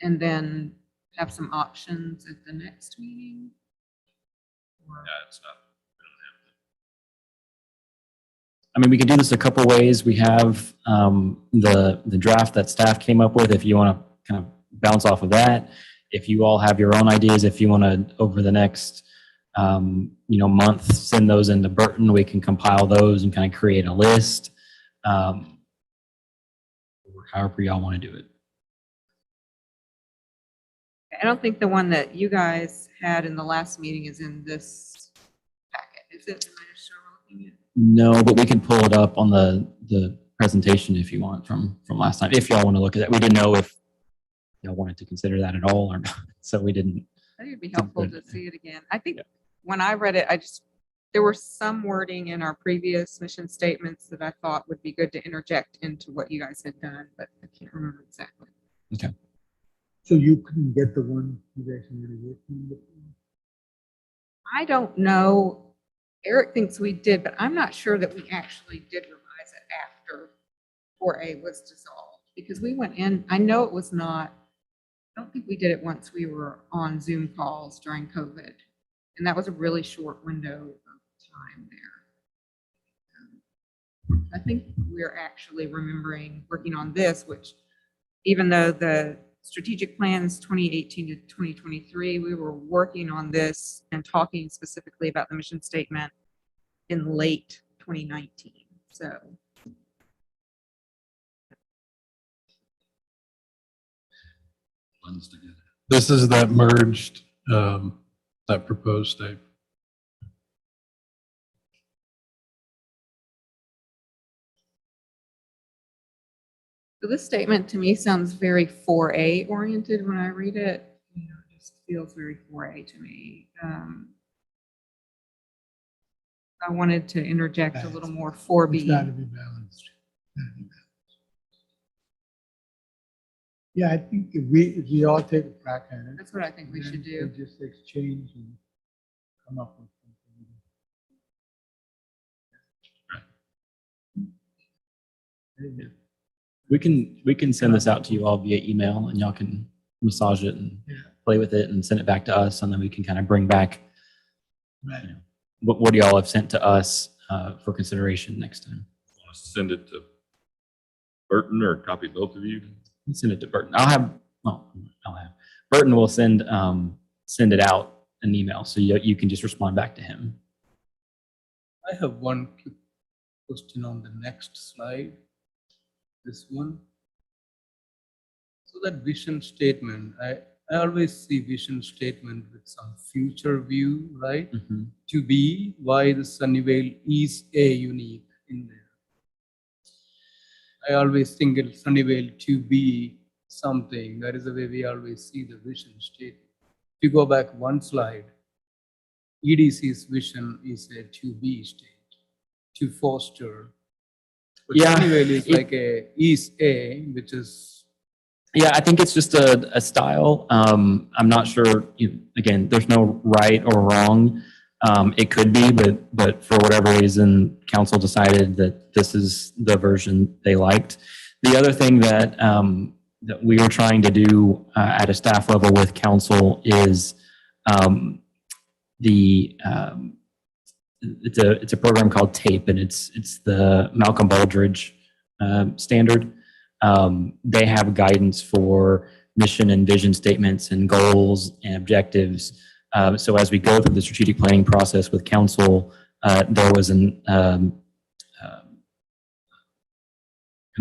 and then have some options at the next meeting? Or- Yeah, it's not. I mean, we can do this a couple ways. We have the draft that staff came up with, if you want to kind of bounce off of that. If you all have your own ideas, if you want to, over the next month, send those into Burton, we can compile those and kind of create a list. Or however y'all want to do it. I don't think the one that you guys had in the last meeting is in this packet, is it? Am I just looking at? No, but we can pull it up on the presentation if you want from last time, if y'all want to look at it. We didn't know if y'all wanted to consider that at all or not, so we didn't. I think it'd be helpful to see it again. I think when I read it, there were some wording in our previous mission statements that I thought would be good to interject into what you guys had done, but I can't remember exactly. Okay. So you couldn't get the one you guys wanted to get? I don't know. Eric thinks we did, but I'm not sure that we actually did revise it after 4A was dissolved, because we went in, I know it was not, I don't think we did it once we were on Zoom calls during COVID. And that was a really short window of time there. I think we're actually working on this, which even though the strategic plans 2018 to 2023, we were working on this and talking specifically about the mission statement in late 2019. So. Blends together. This is that merged, that proposed statement. So this statement to me sounds very 4A oriented when I read it. It just feels very 4A to me. I wanted to interject a little more It's got to 4B. be balanced. Gotta be balanced. Yeah, I think if we all take a crack at it. That's what I think we then should do. Just exchange and come up with something. We can send this out to you all via email, and y'all can massage it and play with it and send it back to us, and then we can kind of bring back Right. what y'all have sent to us for consideration next time. Want to send it to Burton or copy both of you? Send it to Burton. Burton will send it out an email, so you can just respond back to him. I have one quick question on the next slide. This one. So that vision statement, I always see vision statement with some future view, right? Mhm. To be why the Sunnyvale is a unique in there. I always think it Sunnyvale to be something. That is the way we always see the vision statement. If you go back one slide, EDC's vision is a to be state, to foster. But Yeah, Sunnyvale is it- like a is a, which is Yeah, I think it's just a style. I'm not sure, again, there's no right or wrong. It could be, but for whatever reason, council decided that this is the version they liked. The other thing that we are trying to do at a staff level with council is it's a program called TAPE, and it's the Malcolm Baldrige standard. They have guidance for mission and vision statements and goals and objectives. So as we go through the strategic planning process with council, there was kind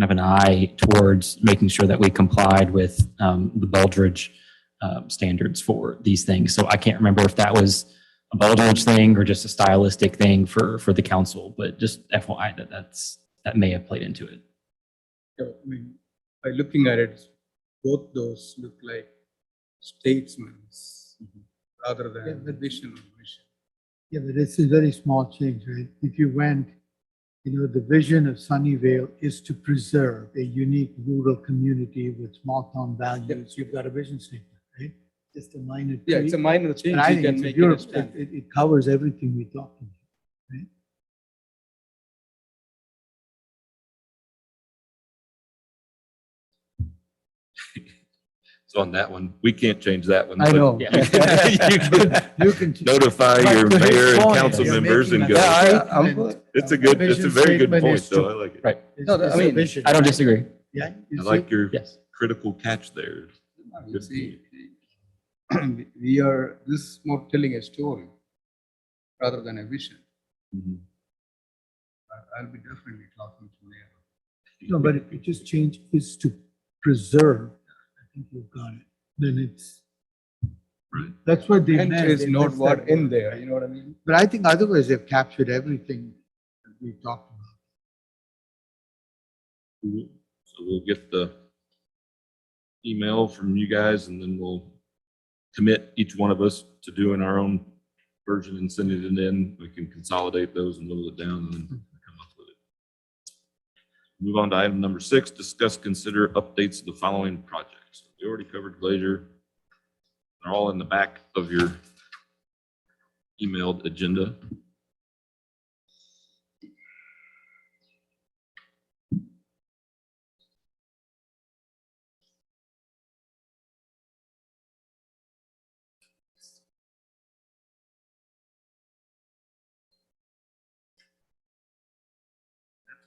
of an eye towards making sure that we complied with the Baldrige standards for these things. So I can't remember if that was a Baldrige thing or just a stylistic thing for the council, but just FYI that may have played into it. I mean, by looking at it, both those look like statesmans rather than the vision of mission. Yeah, but it's a very small change, right? If you went, the vision of Sunnyvale is to preserve a unique rural community with small town values. You've got a vision statement, right? Just a minor tweak. Yeah, it's a minor change. But I You think can it's a make it a beautiful, standard. it covers everything we talked about, right? So on that one, we can't change that one. I but know. You can You can. notify But your to his mayor and point, council you're members and making go. a Yeah, I'm statement. It's a A good, it's a vision very good statement point, is to- though. I like it. Right. It's- No, it's I a mean, vision, I don't right? disagree. Yeah. you I see? like your Yes. critical catch there. You see, we are this more telling a story rather than a vision. Mhm. I'll be definitely talking to Mayor. No, but if you just change is to preserve, I think you've got it. Then it's. Right. That's what they And meant. is They not missed what that in word. there, you know what I mean? But I think otherwise they've captured everything that we talked about. So we'll get the email from you guys and then we'll commit each one of us to doing our own version and sending it in. We can consolidate those and whittle it down and then come up with it. Move on to item number 6, discuss, consider updates of the following projects. We already covered Glazer. They're all in the back of your emailed agenda.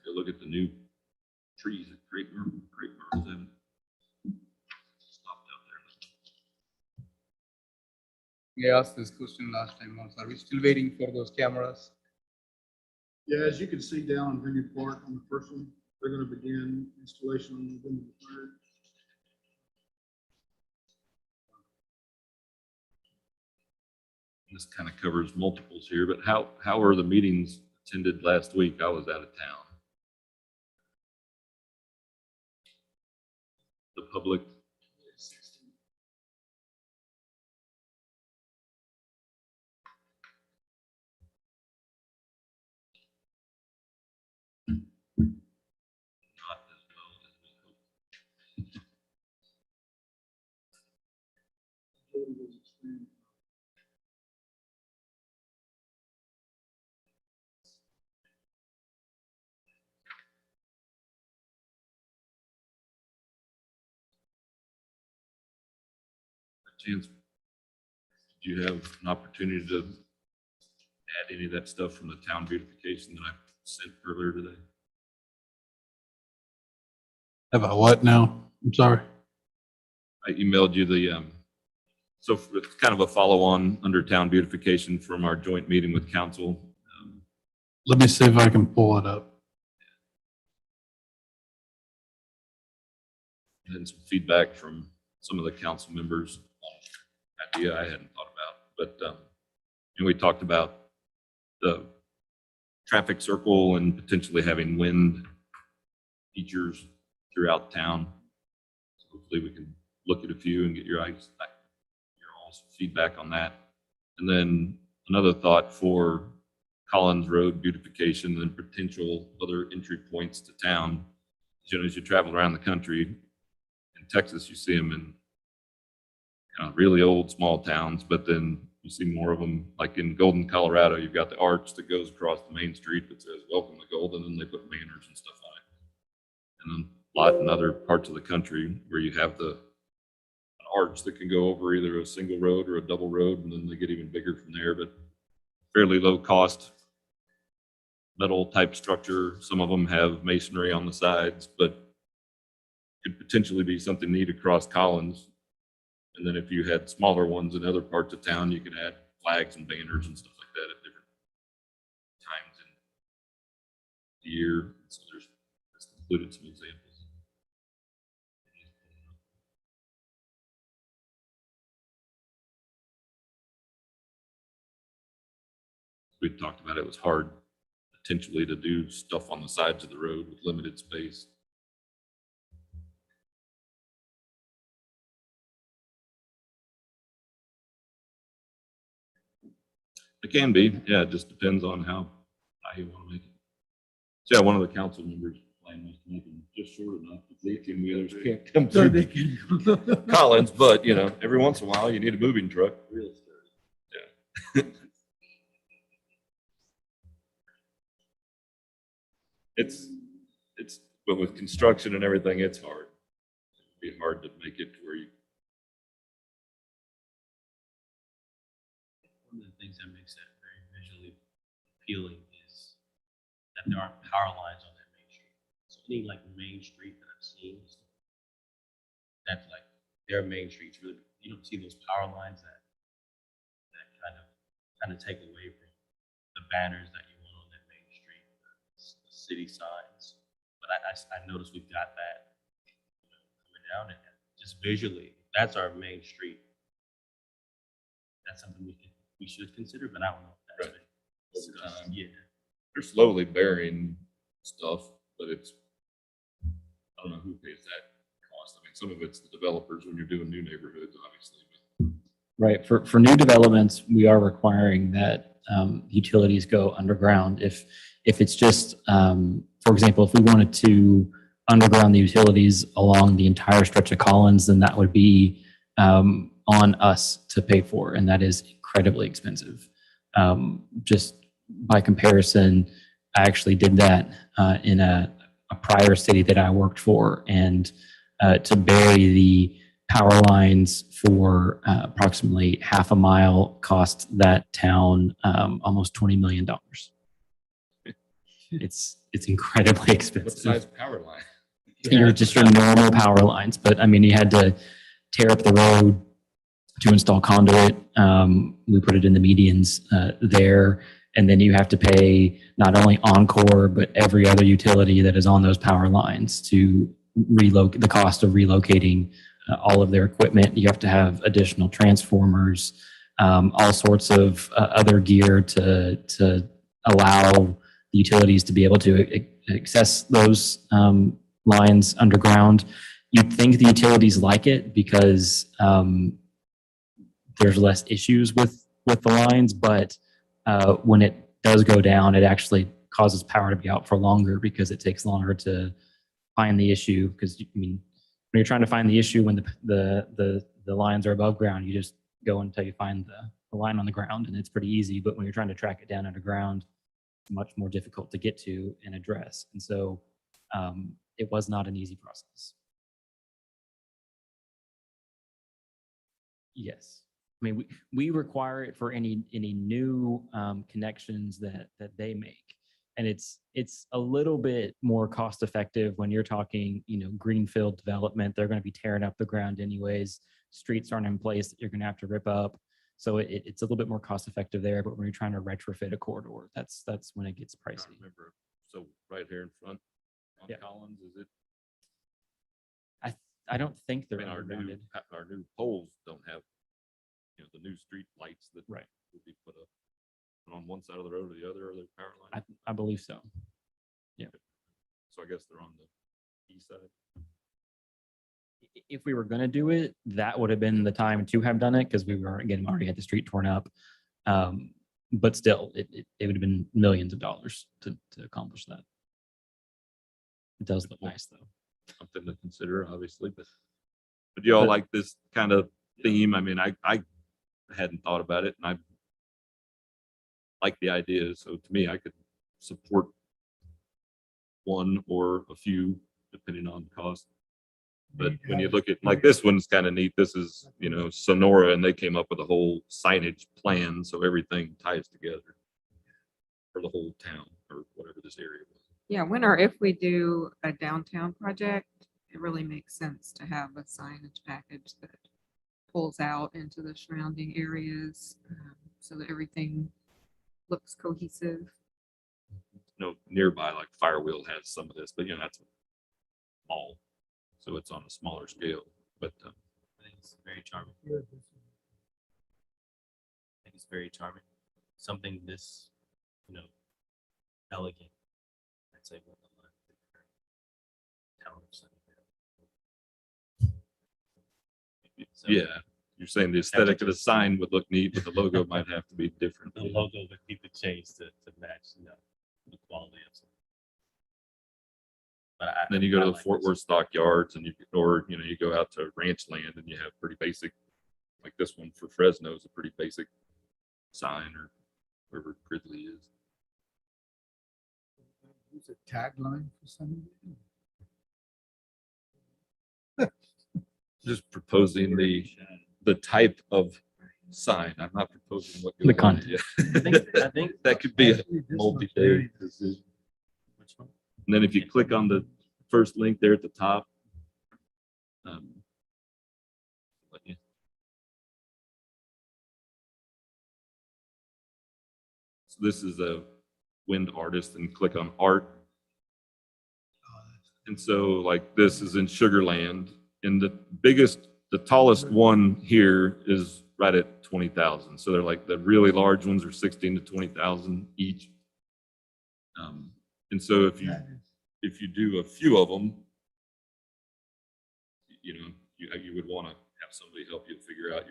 Go look at the new trees at Great Myrtle. Haven't stopped out there. We asked this question last time also. Are we still waiting for those cameras? Yeah, as you can see down in Vineyard Park on the first one, they're gonna begin installation on November the 3rd. This kind of covers multiples here, but how are the meetings attended last week? I was out of town. The public. Not as well as we hoped. Chance, did you have an opportunity to add any of that stuff from the town beautification that I sent earlier today? Have I what now? I'm sorry. I emailed you the, so it's kind of a follow-on under town beautification from our joint meeting with council. Let me see if I can pull it up. And some feedback from some of the council members on idea I hadn't thought about, but, and we talked about the traffic circle and potentially having wind features throughout town. So hopefully we can look at a few and get your all's feedback on that. And then another thought for Collins Road beautification and potential other entry points to town. As you travel around the country, in Texas, you see them in really old small towns, but then you see more of them like in Golden, Colorado. You've got the arch that goes across the main street that says "Welcome to Golden," and they put banners and stuff on it. And then a lot in other parts of the country where you have an arch that can go over either a single road or a double road, and then they get even bigger from there. But fairly low cost metal type structure. Some of them have masonry on the sides, but could potentially be something neat across Collins. And then if you had smaller ones in other parts of town, you could add flags and banners and stuff like that at different times in the year. So there's included some examples. We talked about it was hard potentially to do stuff on the sides of the road with limited space. It can be, yeah, it just depends on how you want to make it. So yeah, one of the council members plan was to make them just short enough that the 18-wheelers can't come So through they can. Collins, but every once in a while you need a moving truck. Real estate. Yeah. But with construction and everything, it's hard. It'd be hard to make it to where you. One of the things that makes that very visually appealing is that there aren't power lines on that main street. So any like main street that I've seen, that's like their main streets, really, you don't see those power lines that kind of take away from the banners that you want on that main street, the city signs. But I noticed we've got that coming down, and just visually, that's our main street. That's something we should consider, but I don't know if that's been discussed. Yeah. They're slowly burying stuff, but I don't know who pays that cost. I mean, some of it's the developers when you're doing new neighborhoods, obviously. Right. For new developments, we are requiring that utilities go underground. If it's just, for example, if we wanted to underground the utilities along the entire stretch of Collins, then that would be on us to pay for, and that is incredibly expensive. Just by comparison, I actually did that in a prior city that I worked for, and to bury the power lines for approximately half a mile cost that town almost $20 million. It's incredibly What expensive. size power line? Your normal power lines, but I mean, you had to tear up the road to install conduit. We put it in the medians there, and then you have to pay not only Encore but every other utility that is on those power lines to relocate. The cost of relocating all of their equipment. You have to have additional transformers, all sorts of other gear to allow the utilities to be able to access those lines underground. You'd think the utilities like it because there's less issues with the lines, but when it does go down, it actually causes power to be out for longer because it takes longer to find the issue. Because when you're trying to find the issue when the lines are above ground, you just go until you find the line on the ground, and it's pretty easy. But when you're trying to track it down underground, it's much more difficult to get to and address. And so it was not an easy process. Yes. I mean, we require it for any new connections that they make. And it's a little bit more cost effective when you're talking, greenfield development. They're going to be tearing up the ground anyways. Streets aren't in place that you're going to have to rip up. So it's a little bit more cost effective there. But when you're trying to retrofit a corridor, that's when it gets pricey. I remember. So right here in front on Collins, is it? I don't think they're I mean, undergrounded. our new poles don't have, the the new street lights that Right. will be put up on one side of the road or the other, or the power line. I believe so. So I guess they're on the east side. If we were gonna do it, that would have been the time to have done it because we were, again, already had the street torn up. But still, it would have been millions of dollars to accomplish that. It does look nice though. Something to consider, obviously, but you all But- like this kind of theme? I mean, I hadn't thought about it, and I like the idea. So to me, I could support one or a few, depending on cost. But when you look at, like, this one's kind of neat. This is, you know, Sonora, and they came up with a whole signage plan, so everything ties together for the whole town or whatever this area was. Yeah, when or if we do a downtown project, it really makes sense to have a signage package that pulls out into the surrounding areas, so that everything looks cohesive. No, nearby, like Firewheel has some of this, but you know, that's a mall, so it's on a smaller scale, but I think it's very charming. I think it's very charming. Something this, you know, elegant. I'd say one of the town of Sunnyvale. So yeah, you're saying the aesthetic of the sign would look neat, but the logo might have to be different. the logo would need to change to match, you know, the quality of something. But Then you go to I the like Fort this. Worth stockyards and or, you know, you go out to ranch land and you have pretty basic, like this one for Fresno is a pretty basic sign, or wherever Gridley is. Use a tagline for something. Just proposing the type of sign. I'm not proposing what. The goes on it content. yet. I think That could be a Actually, this looks multi-day very nice. decision. which one? And then if you click on the first link there at the top. Let you- So this is a wind artist, and click on art. And so like this is in Sugar Land, and the tallest one here is right at 20,000. So they're like, the really large ones are 16 to 20,000 each. And so if you do a few of them, you know, you would want to have somebody help you figure out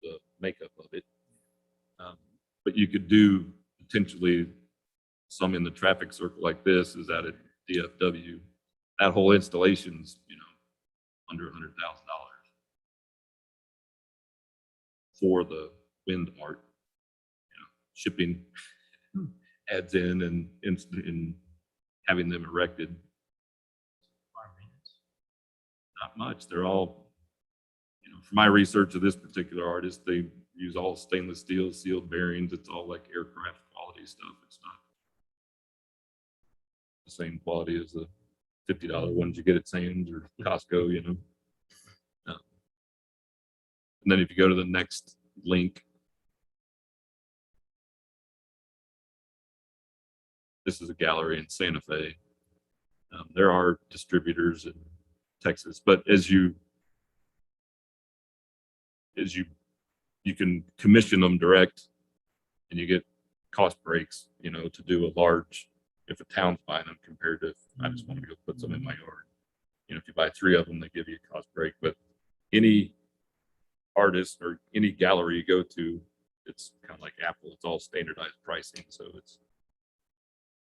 the makeup of it. But you could do potentially some in the traffic circle like this is at a DFW. That whole installation's, you know, under $100,000 for the wind art. You know, shipping adds in and having them erected. Not much. They're all, you know, for my research of this particular artist, they use all stainless steel sealed bearings. It's all like aircraft quality stuff. It's not the same quality as the $50 ones you get at Sam's or Costco, you know. And then if you go to the next link, this is a gallery in Santa Fe. There are distributors in Texas, but you can commission them direct, and you get cost breaks, you know, to do a large, if a town's buying them, compared to if I just want to go put some in my yard. You know, if you buy 3 of them, they give you a cost break. But any artist or any gallery you go to, it's kind of like Apple. It's all standardized pricing. So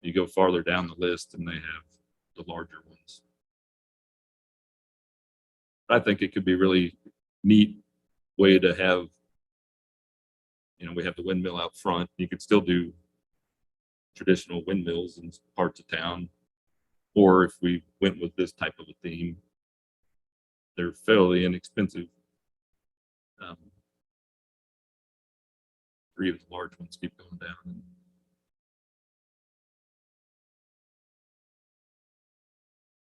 you go farther down the list and they have the larger ones. I think it could be really neat way to have, you know, we have the windmill out front. You could still do traditional windmills in parts of town. Or if we went with this type of a theme, they're fairly inexpensive. 3 of the large ones keep going down.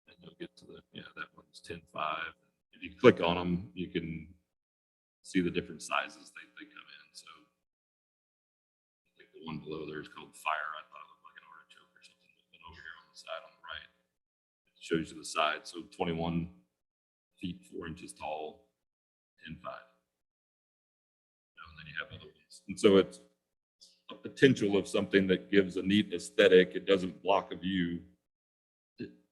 And you'll get to that one's 10.5. If you click on them, you can see the different sizes they come in. So I think the one below there is called Fire. I thought it looked like an artichoke or something. But over here on the side on the right, it shows you the side. So 21 feet 4 inches tall, 10.5. have other ones. And so it's a potential of something that gives a neat aesthetic. It doesn't block a view.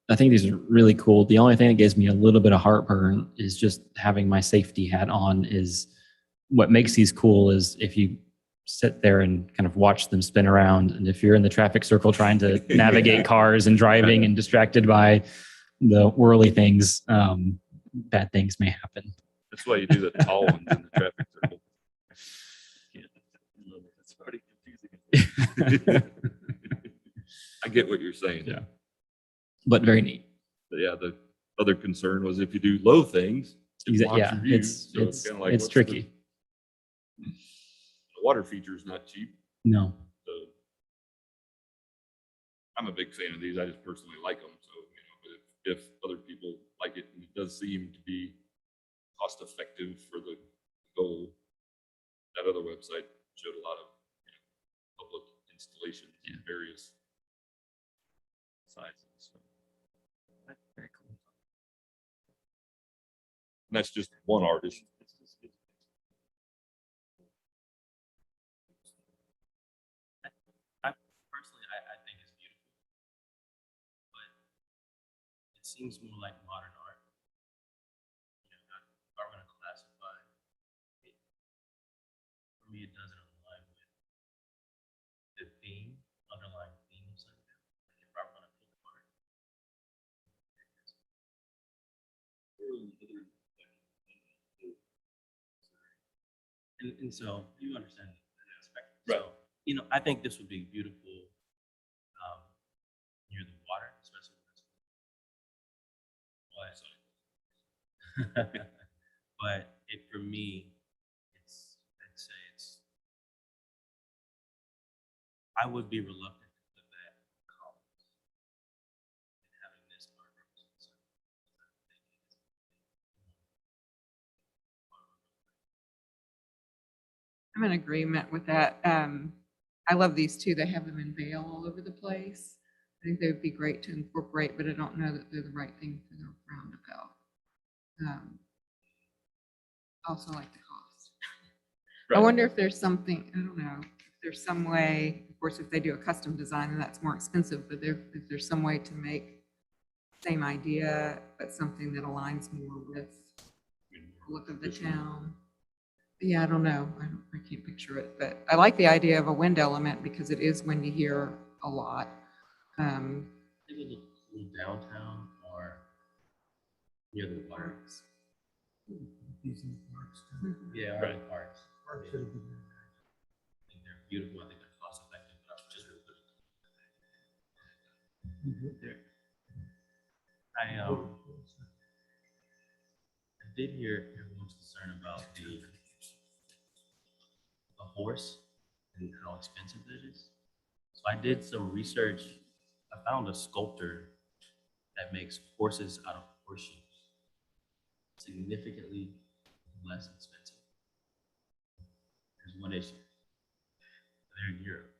I think these are really cool. The only thing that gives me a little bit of heartburn is just having my safety hat on. Is what makes these cool is if you sit there and kind of watch them spin around, and if you're in the traffic circle trying to navigate cars and driving and distracted by the whirly things, bad things may happen. That's why you do the tall ones in the traffic circle. It's pretty confusing. I get what you're saying. Yeah. But very neat. But yeah, the other concern was if you do low things, it blocks Yeah, your view. it's So kinda like, it's what's tricky. The water feature is not cheap. No. So I'm a big fan of these. I just personally like them. So, but if other people like it, and it does seem to be cost effective for the goal, that other website showed a lot of public installations in various sizes. So. Very cool. And that's just one artist. Personally, I think it's beautiful, but it seems more like modern art. If I'm going to classify it, for me, it doesn't align with the theme, underlying theme of something. If I'm going to pick art, and so you understand that aspect. Right. So, I think this would be beautiful near the water, especially when it's but for me, I'd say I would be reluctant to put that column and having this art represent something. I'm in agreement with that. I love these too. They have them in Vail all over the place. I think they would be great to incorporate, but I don't know that they're the right thing for the roundabout. I also like the cost. I Right. wonder if there's something, I don't know, if there's some way, of course, if they do a custom design, then that's more expensive, but if there's some way to make same idea, but something that aligns more with the look of the town. Yeah, I don't know. I can't picture it, but I like the idea of a wind element because it is windy here a lot. It would look cool downtown or near the water. Yeah, or in parks. I think they're beautiful. I think they're cost effective, but I'm just really I did hear everyone's concern about the horse and how expensive it is. So I did some research. I found a sculptor that makes horses out of horseshoes. Significantly less expensive. There's one issue. They're in Europe.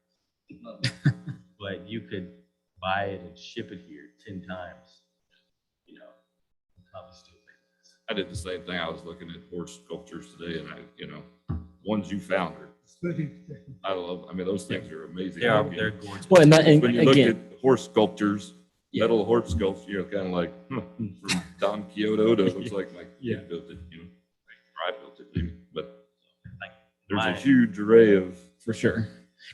But you could buy it and ship it here 10 times. Probably still make this. I did the same thing. I was looking at horse sculptures today, and ones you found are. I love. I mean, those things are amazing. They're gorgeous. Well, and When you look again, at horse sculptures, metal horse sculpture, you're kind of like from Don Quixote to looks like my kid built it. Or I built it, maybe. But there's a huge array of. for sure.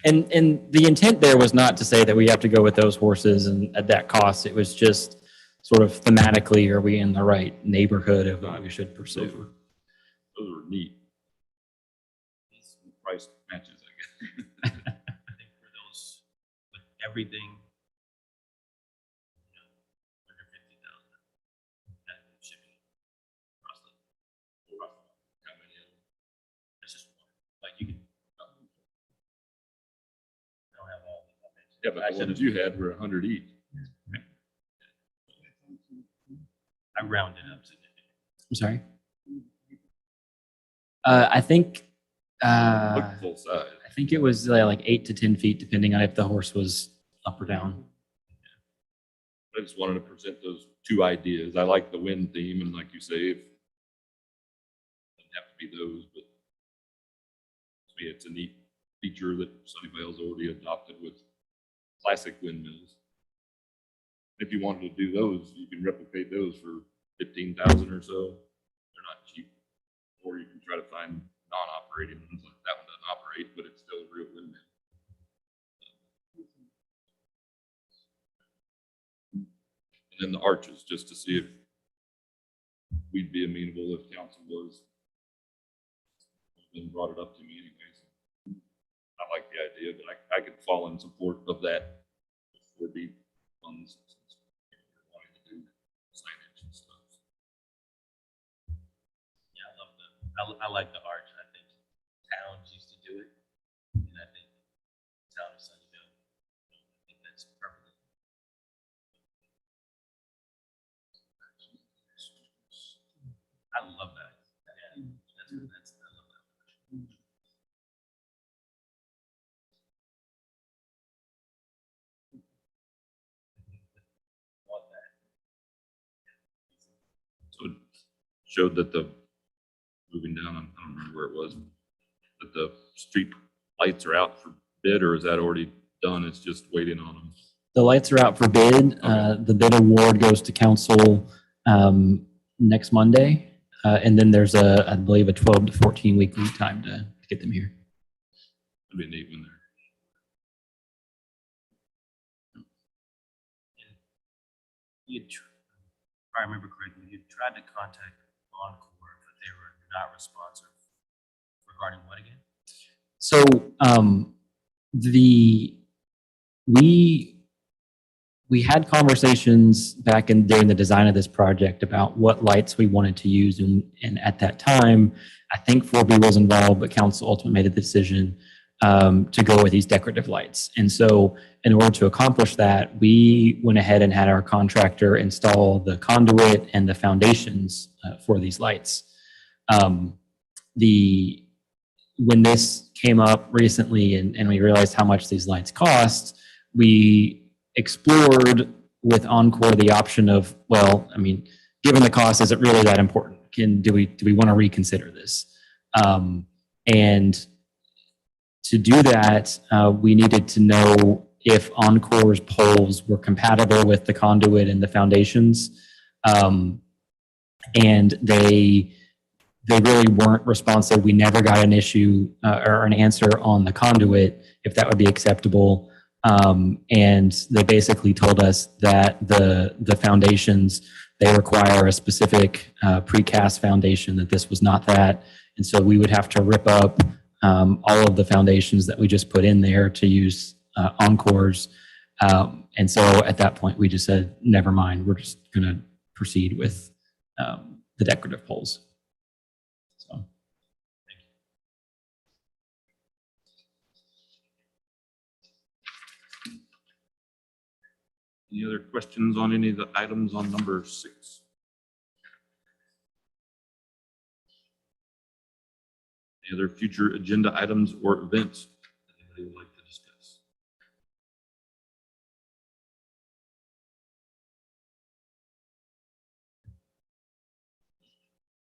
And the intent there was not to say that we have to go with those horses and at that cost. It was just sort of thematically, are we in the right neighborhood of what we should pursue? Those were neat. Price matches, I guess. I think for those with everything, under 50,000, that shipping across the how many of them? It's just one. Like you can. I don't have all the information. Yeah, but the ones you had were 100 each. I rounded up significantly. I'm sorry. I think. Look full size. I think it was like 8 to 10 feet, depending on if the horse was up or down. I just wanted to present those two ideas. I like the wind theme, and like you say, it doesn't have to be those, but to mean, it's a neat feature that Sunnyvale's already adopted with classic windmills. If you wanted to do those, you can replicate those for 15,000 or so. They're not cheap. Or you can try to find non-operating ones, like that one doesn't operate, but it's still a real windmill. And then the arches, just to see if we'd be amenable if council was. Then brought it up to me anyways. I like the idea, but I could fall in support of that 4B funds. Since we're wanting to do signage and stuff. Yeah, I like the arch. I think towns used to do it, and I think town of Sunnyvale, I think that's perfect. I love that. Yeah, that's I love that. Want that. So it showed that the, moving down, I don't remember where it was, that the street lights are out for bid, or is that already done? It's just waiting on them. The lights are out for bid. The bid award goes to council next Monday. And then there's I believe a 12 to 14 week lead time to get them here. It'd be neat when they're. If I remember correctly, you tried to contact Encore, but they were not responsive regarding what again? So we had conversations back during the design of this project about what lights we wanted to use, and at that time, I think 4B was involved, but council ultimately made the decision to go with these decorative lights. And so in order to accomplish that, we went ahead and had our contractor install the conduit and the foundations for these lights. When this came up recently and we realized how much these lights cost, we explored with Encore the option of, well, I mean, given the cost, is it really that important? Do we want to reconsider this? And to do that, we needed to know if Encore's poles were compatible with the conduit and the foundations. And they really weren't responsive. We never got an issue or an answer on the conduit, if that would be acceptable. And they basically told us that the foundations, they require a specific precast foundation, that this was not that. And so we would have to rip up all of the foundations that we just put in there to use Encore's. And so at that point, we just said, never mind, we're just going to proceed with the decorative poles. So. Any other questions on any of the items on number 6? Any other future agenda items or events that anybody would like to discuss?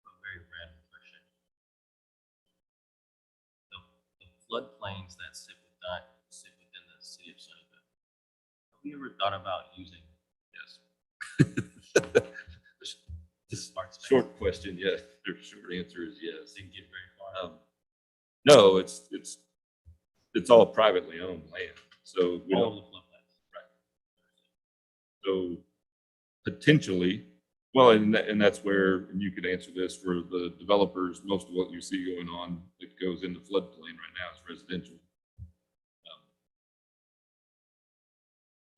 A very random question. The floodplains that sit within the city of Sunnyvale, have we ever thought about using? Yes. This smart space? Short question, yes. The short answer is yes. Didn't get very far. No, it's all privately owned land. So we All don't, of the floodplains. so potentially, well, and that's where, and you could answer this for the developers, most of what you see going on that goes in the floodplain right now is residential.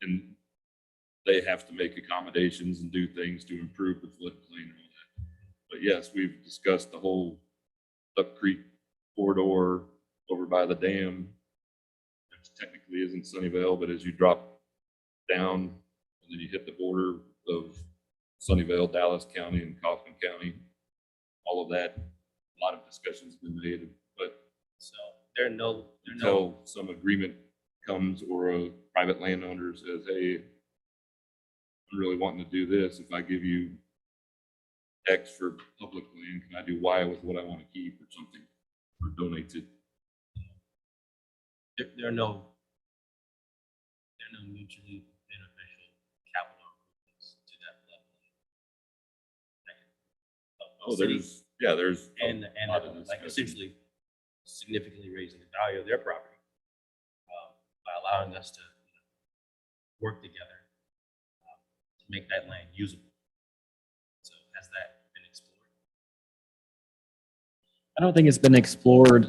And they have to make accommodations and do things to improve the floodplain and all that. But yes, we've discussed the whole Duck Creek corridor over by the dam. It technically isn't Sunnyvale, but as you drop down and then you hit the border of Sunnyvale, Dallas County, and Kaufman County, all of that, a lot of discussions have been made, but So there are no, until some agreement comes or a private landowner says, hey, I'm really wanting to do this. If I give you X for public land, can I do Y with what I want to keep or something, or donate it? there are no mutually beneficial capital improvements to that level. Oh, there's. And lot of like discussion. essentially significantly raising the value of their property by allowing us to work together to make that land usable. So has that been explored? I don't think it's been explored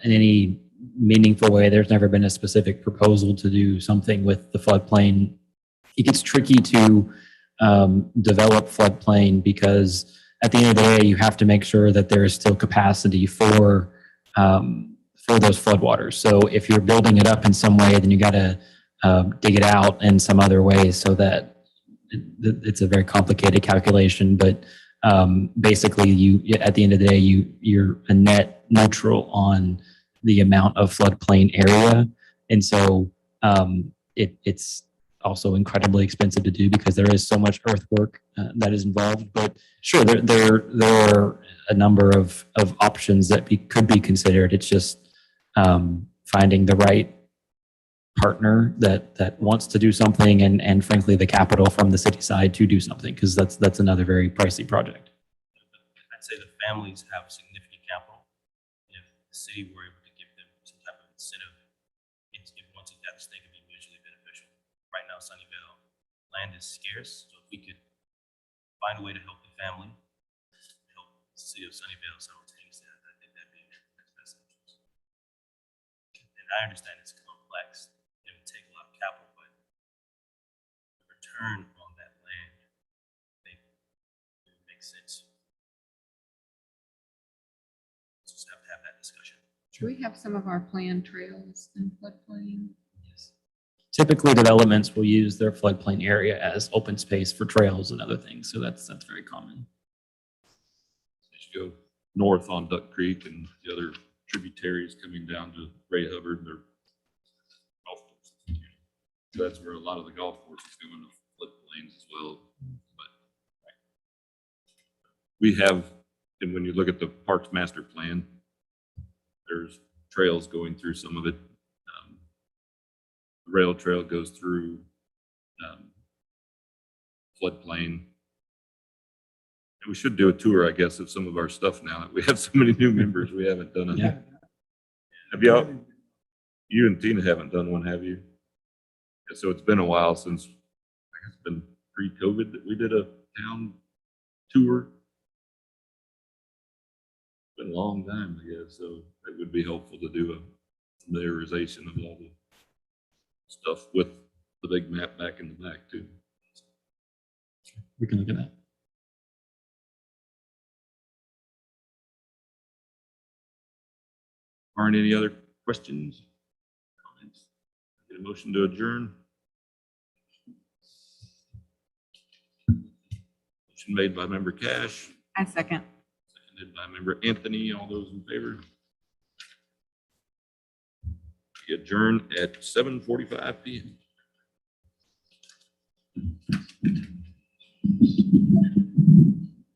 in any meaningful way. There's never been a specific proposal to do something with the floodplain. It gets tricky to develop floodplain because at the end of the day, you have to make sure that there is still capacity for those floodwaters. So if you're building it up in some way, then you got to dig it out in some other way so that it's a very complicated calculation. But basically, at the end of the day, you're a net neutral on the amount of floodplain area, and so it's also incredibly expensive to do because there is so much earthwork that is involved. But sure, there are a number of options that could be considered. It's just finding the right partner that wants to do something and frankly the capital from the city side to do something, because that's another very pricey project. I'd say the families have significant capital. If the city were able to give them some type of incentive, once it got, they could be mutually beneficial. Right now, Sunnyvale land is scarce, so if we could find a way to help the family, help the city of Sunnyvale simultaneously, I think that'd be in the best interest. And I understand it's complex. It would take a lot of capital, but the return on that land, I think it would make sense. Just have to have that discussion. Do we have some of our planned trails in floodplain? Typically, developments will use their floodplain area as open space for trails and other things, so that's very common. As you go north on Duck Creek and the other tributaries coming down to Ray Hubbard, they're golf courses. So that's where a lot of the golf courses go into floodplains as well. But we have, and when you look at the Parks Master Plan, there's trails going through some of it. The rail trail goes through floodplain. And we should do a tour, I guess, of some of our stuff now that we have so many new members. We haven't done it. Yeah. Have you and Tina haven't done one, have you? Yeah, so it's been a while since, I guess it's been pre-COVID that we did a town tour. It's been a long time, I guess, so it would be helpful to do a familiarization of all the stuff with the big map back in the back too. We can look at that. Aren't any other questions? Comments? Get a motion to adjourn? Motion made by member Cash, I second. seconded by member Anthony. All those in favor? We adjourn at 7:45 p.m.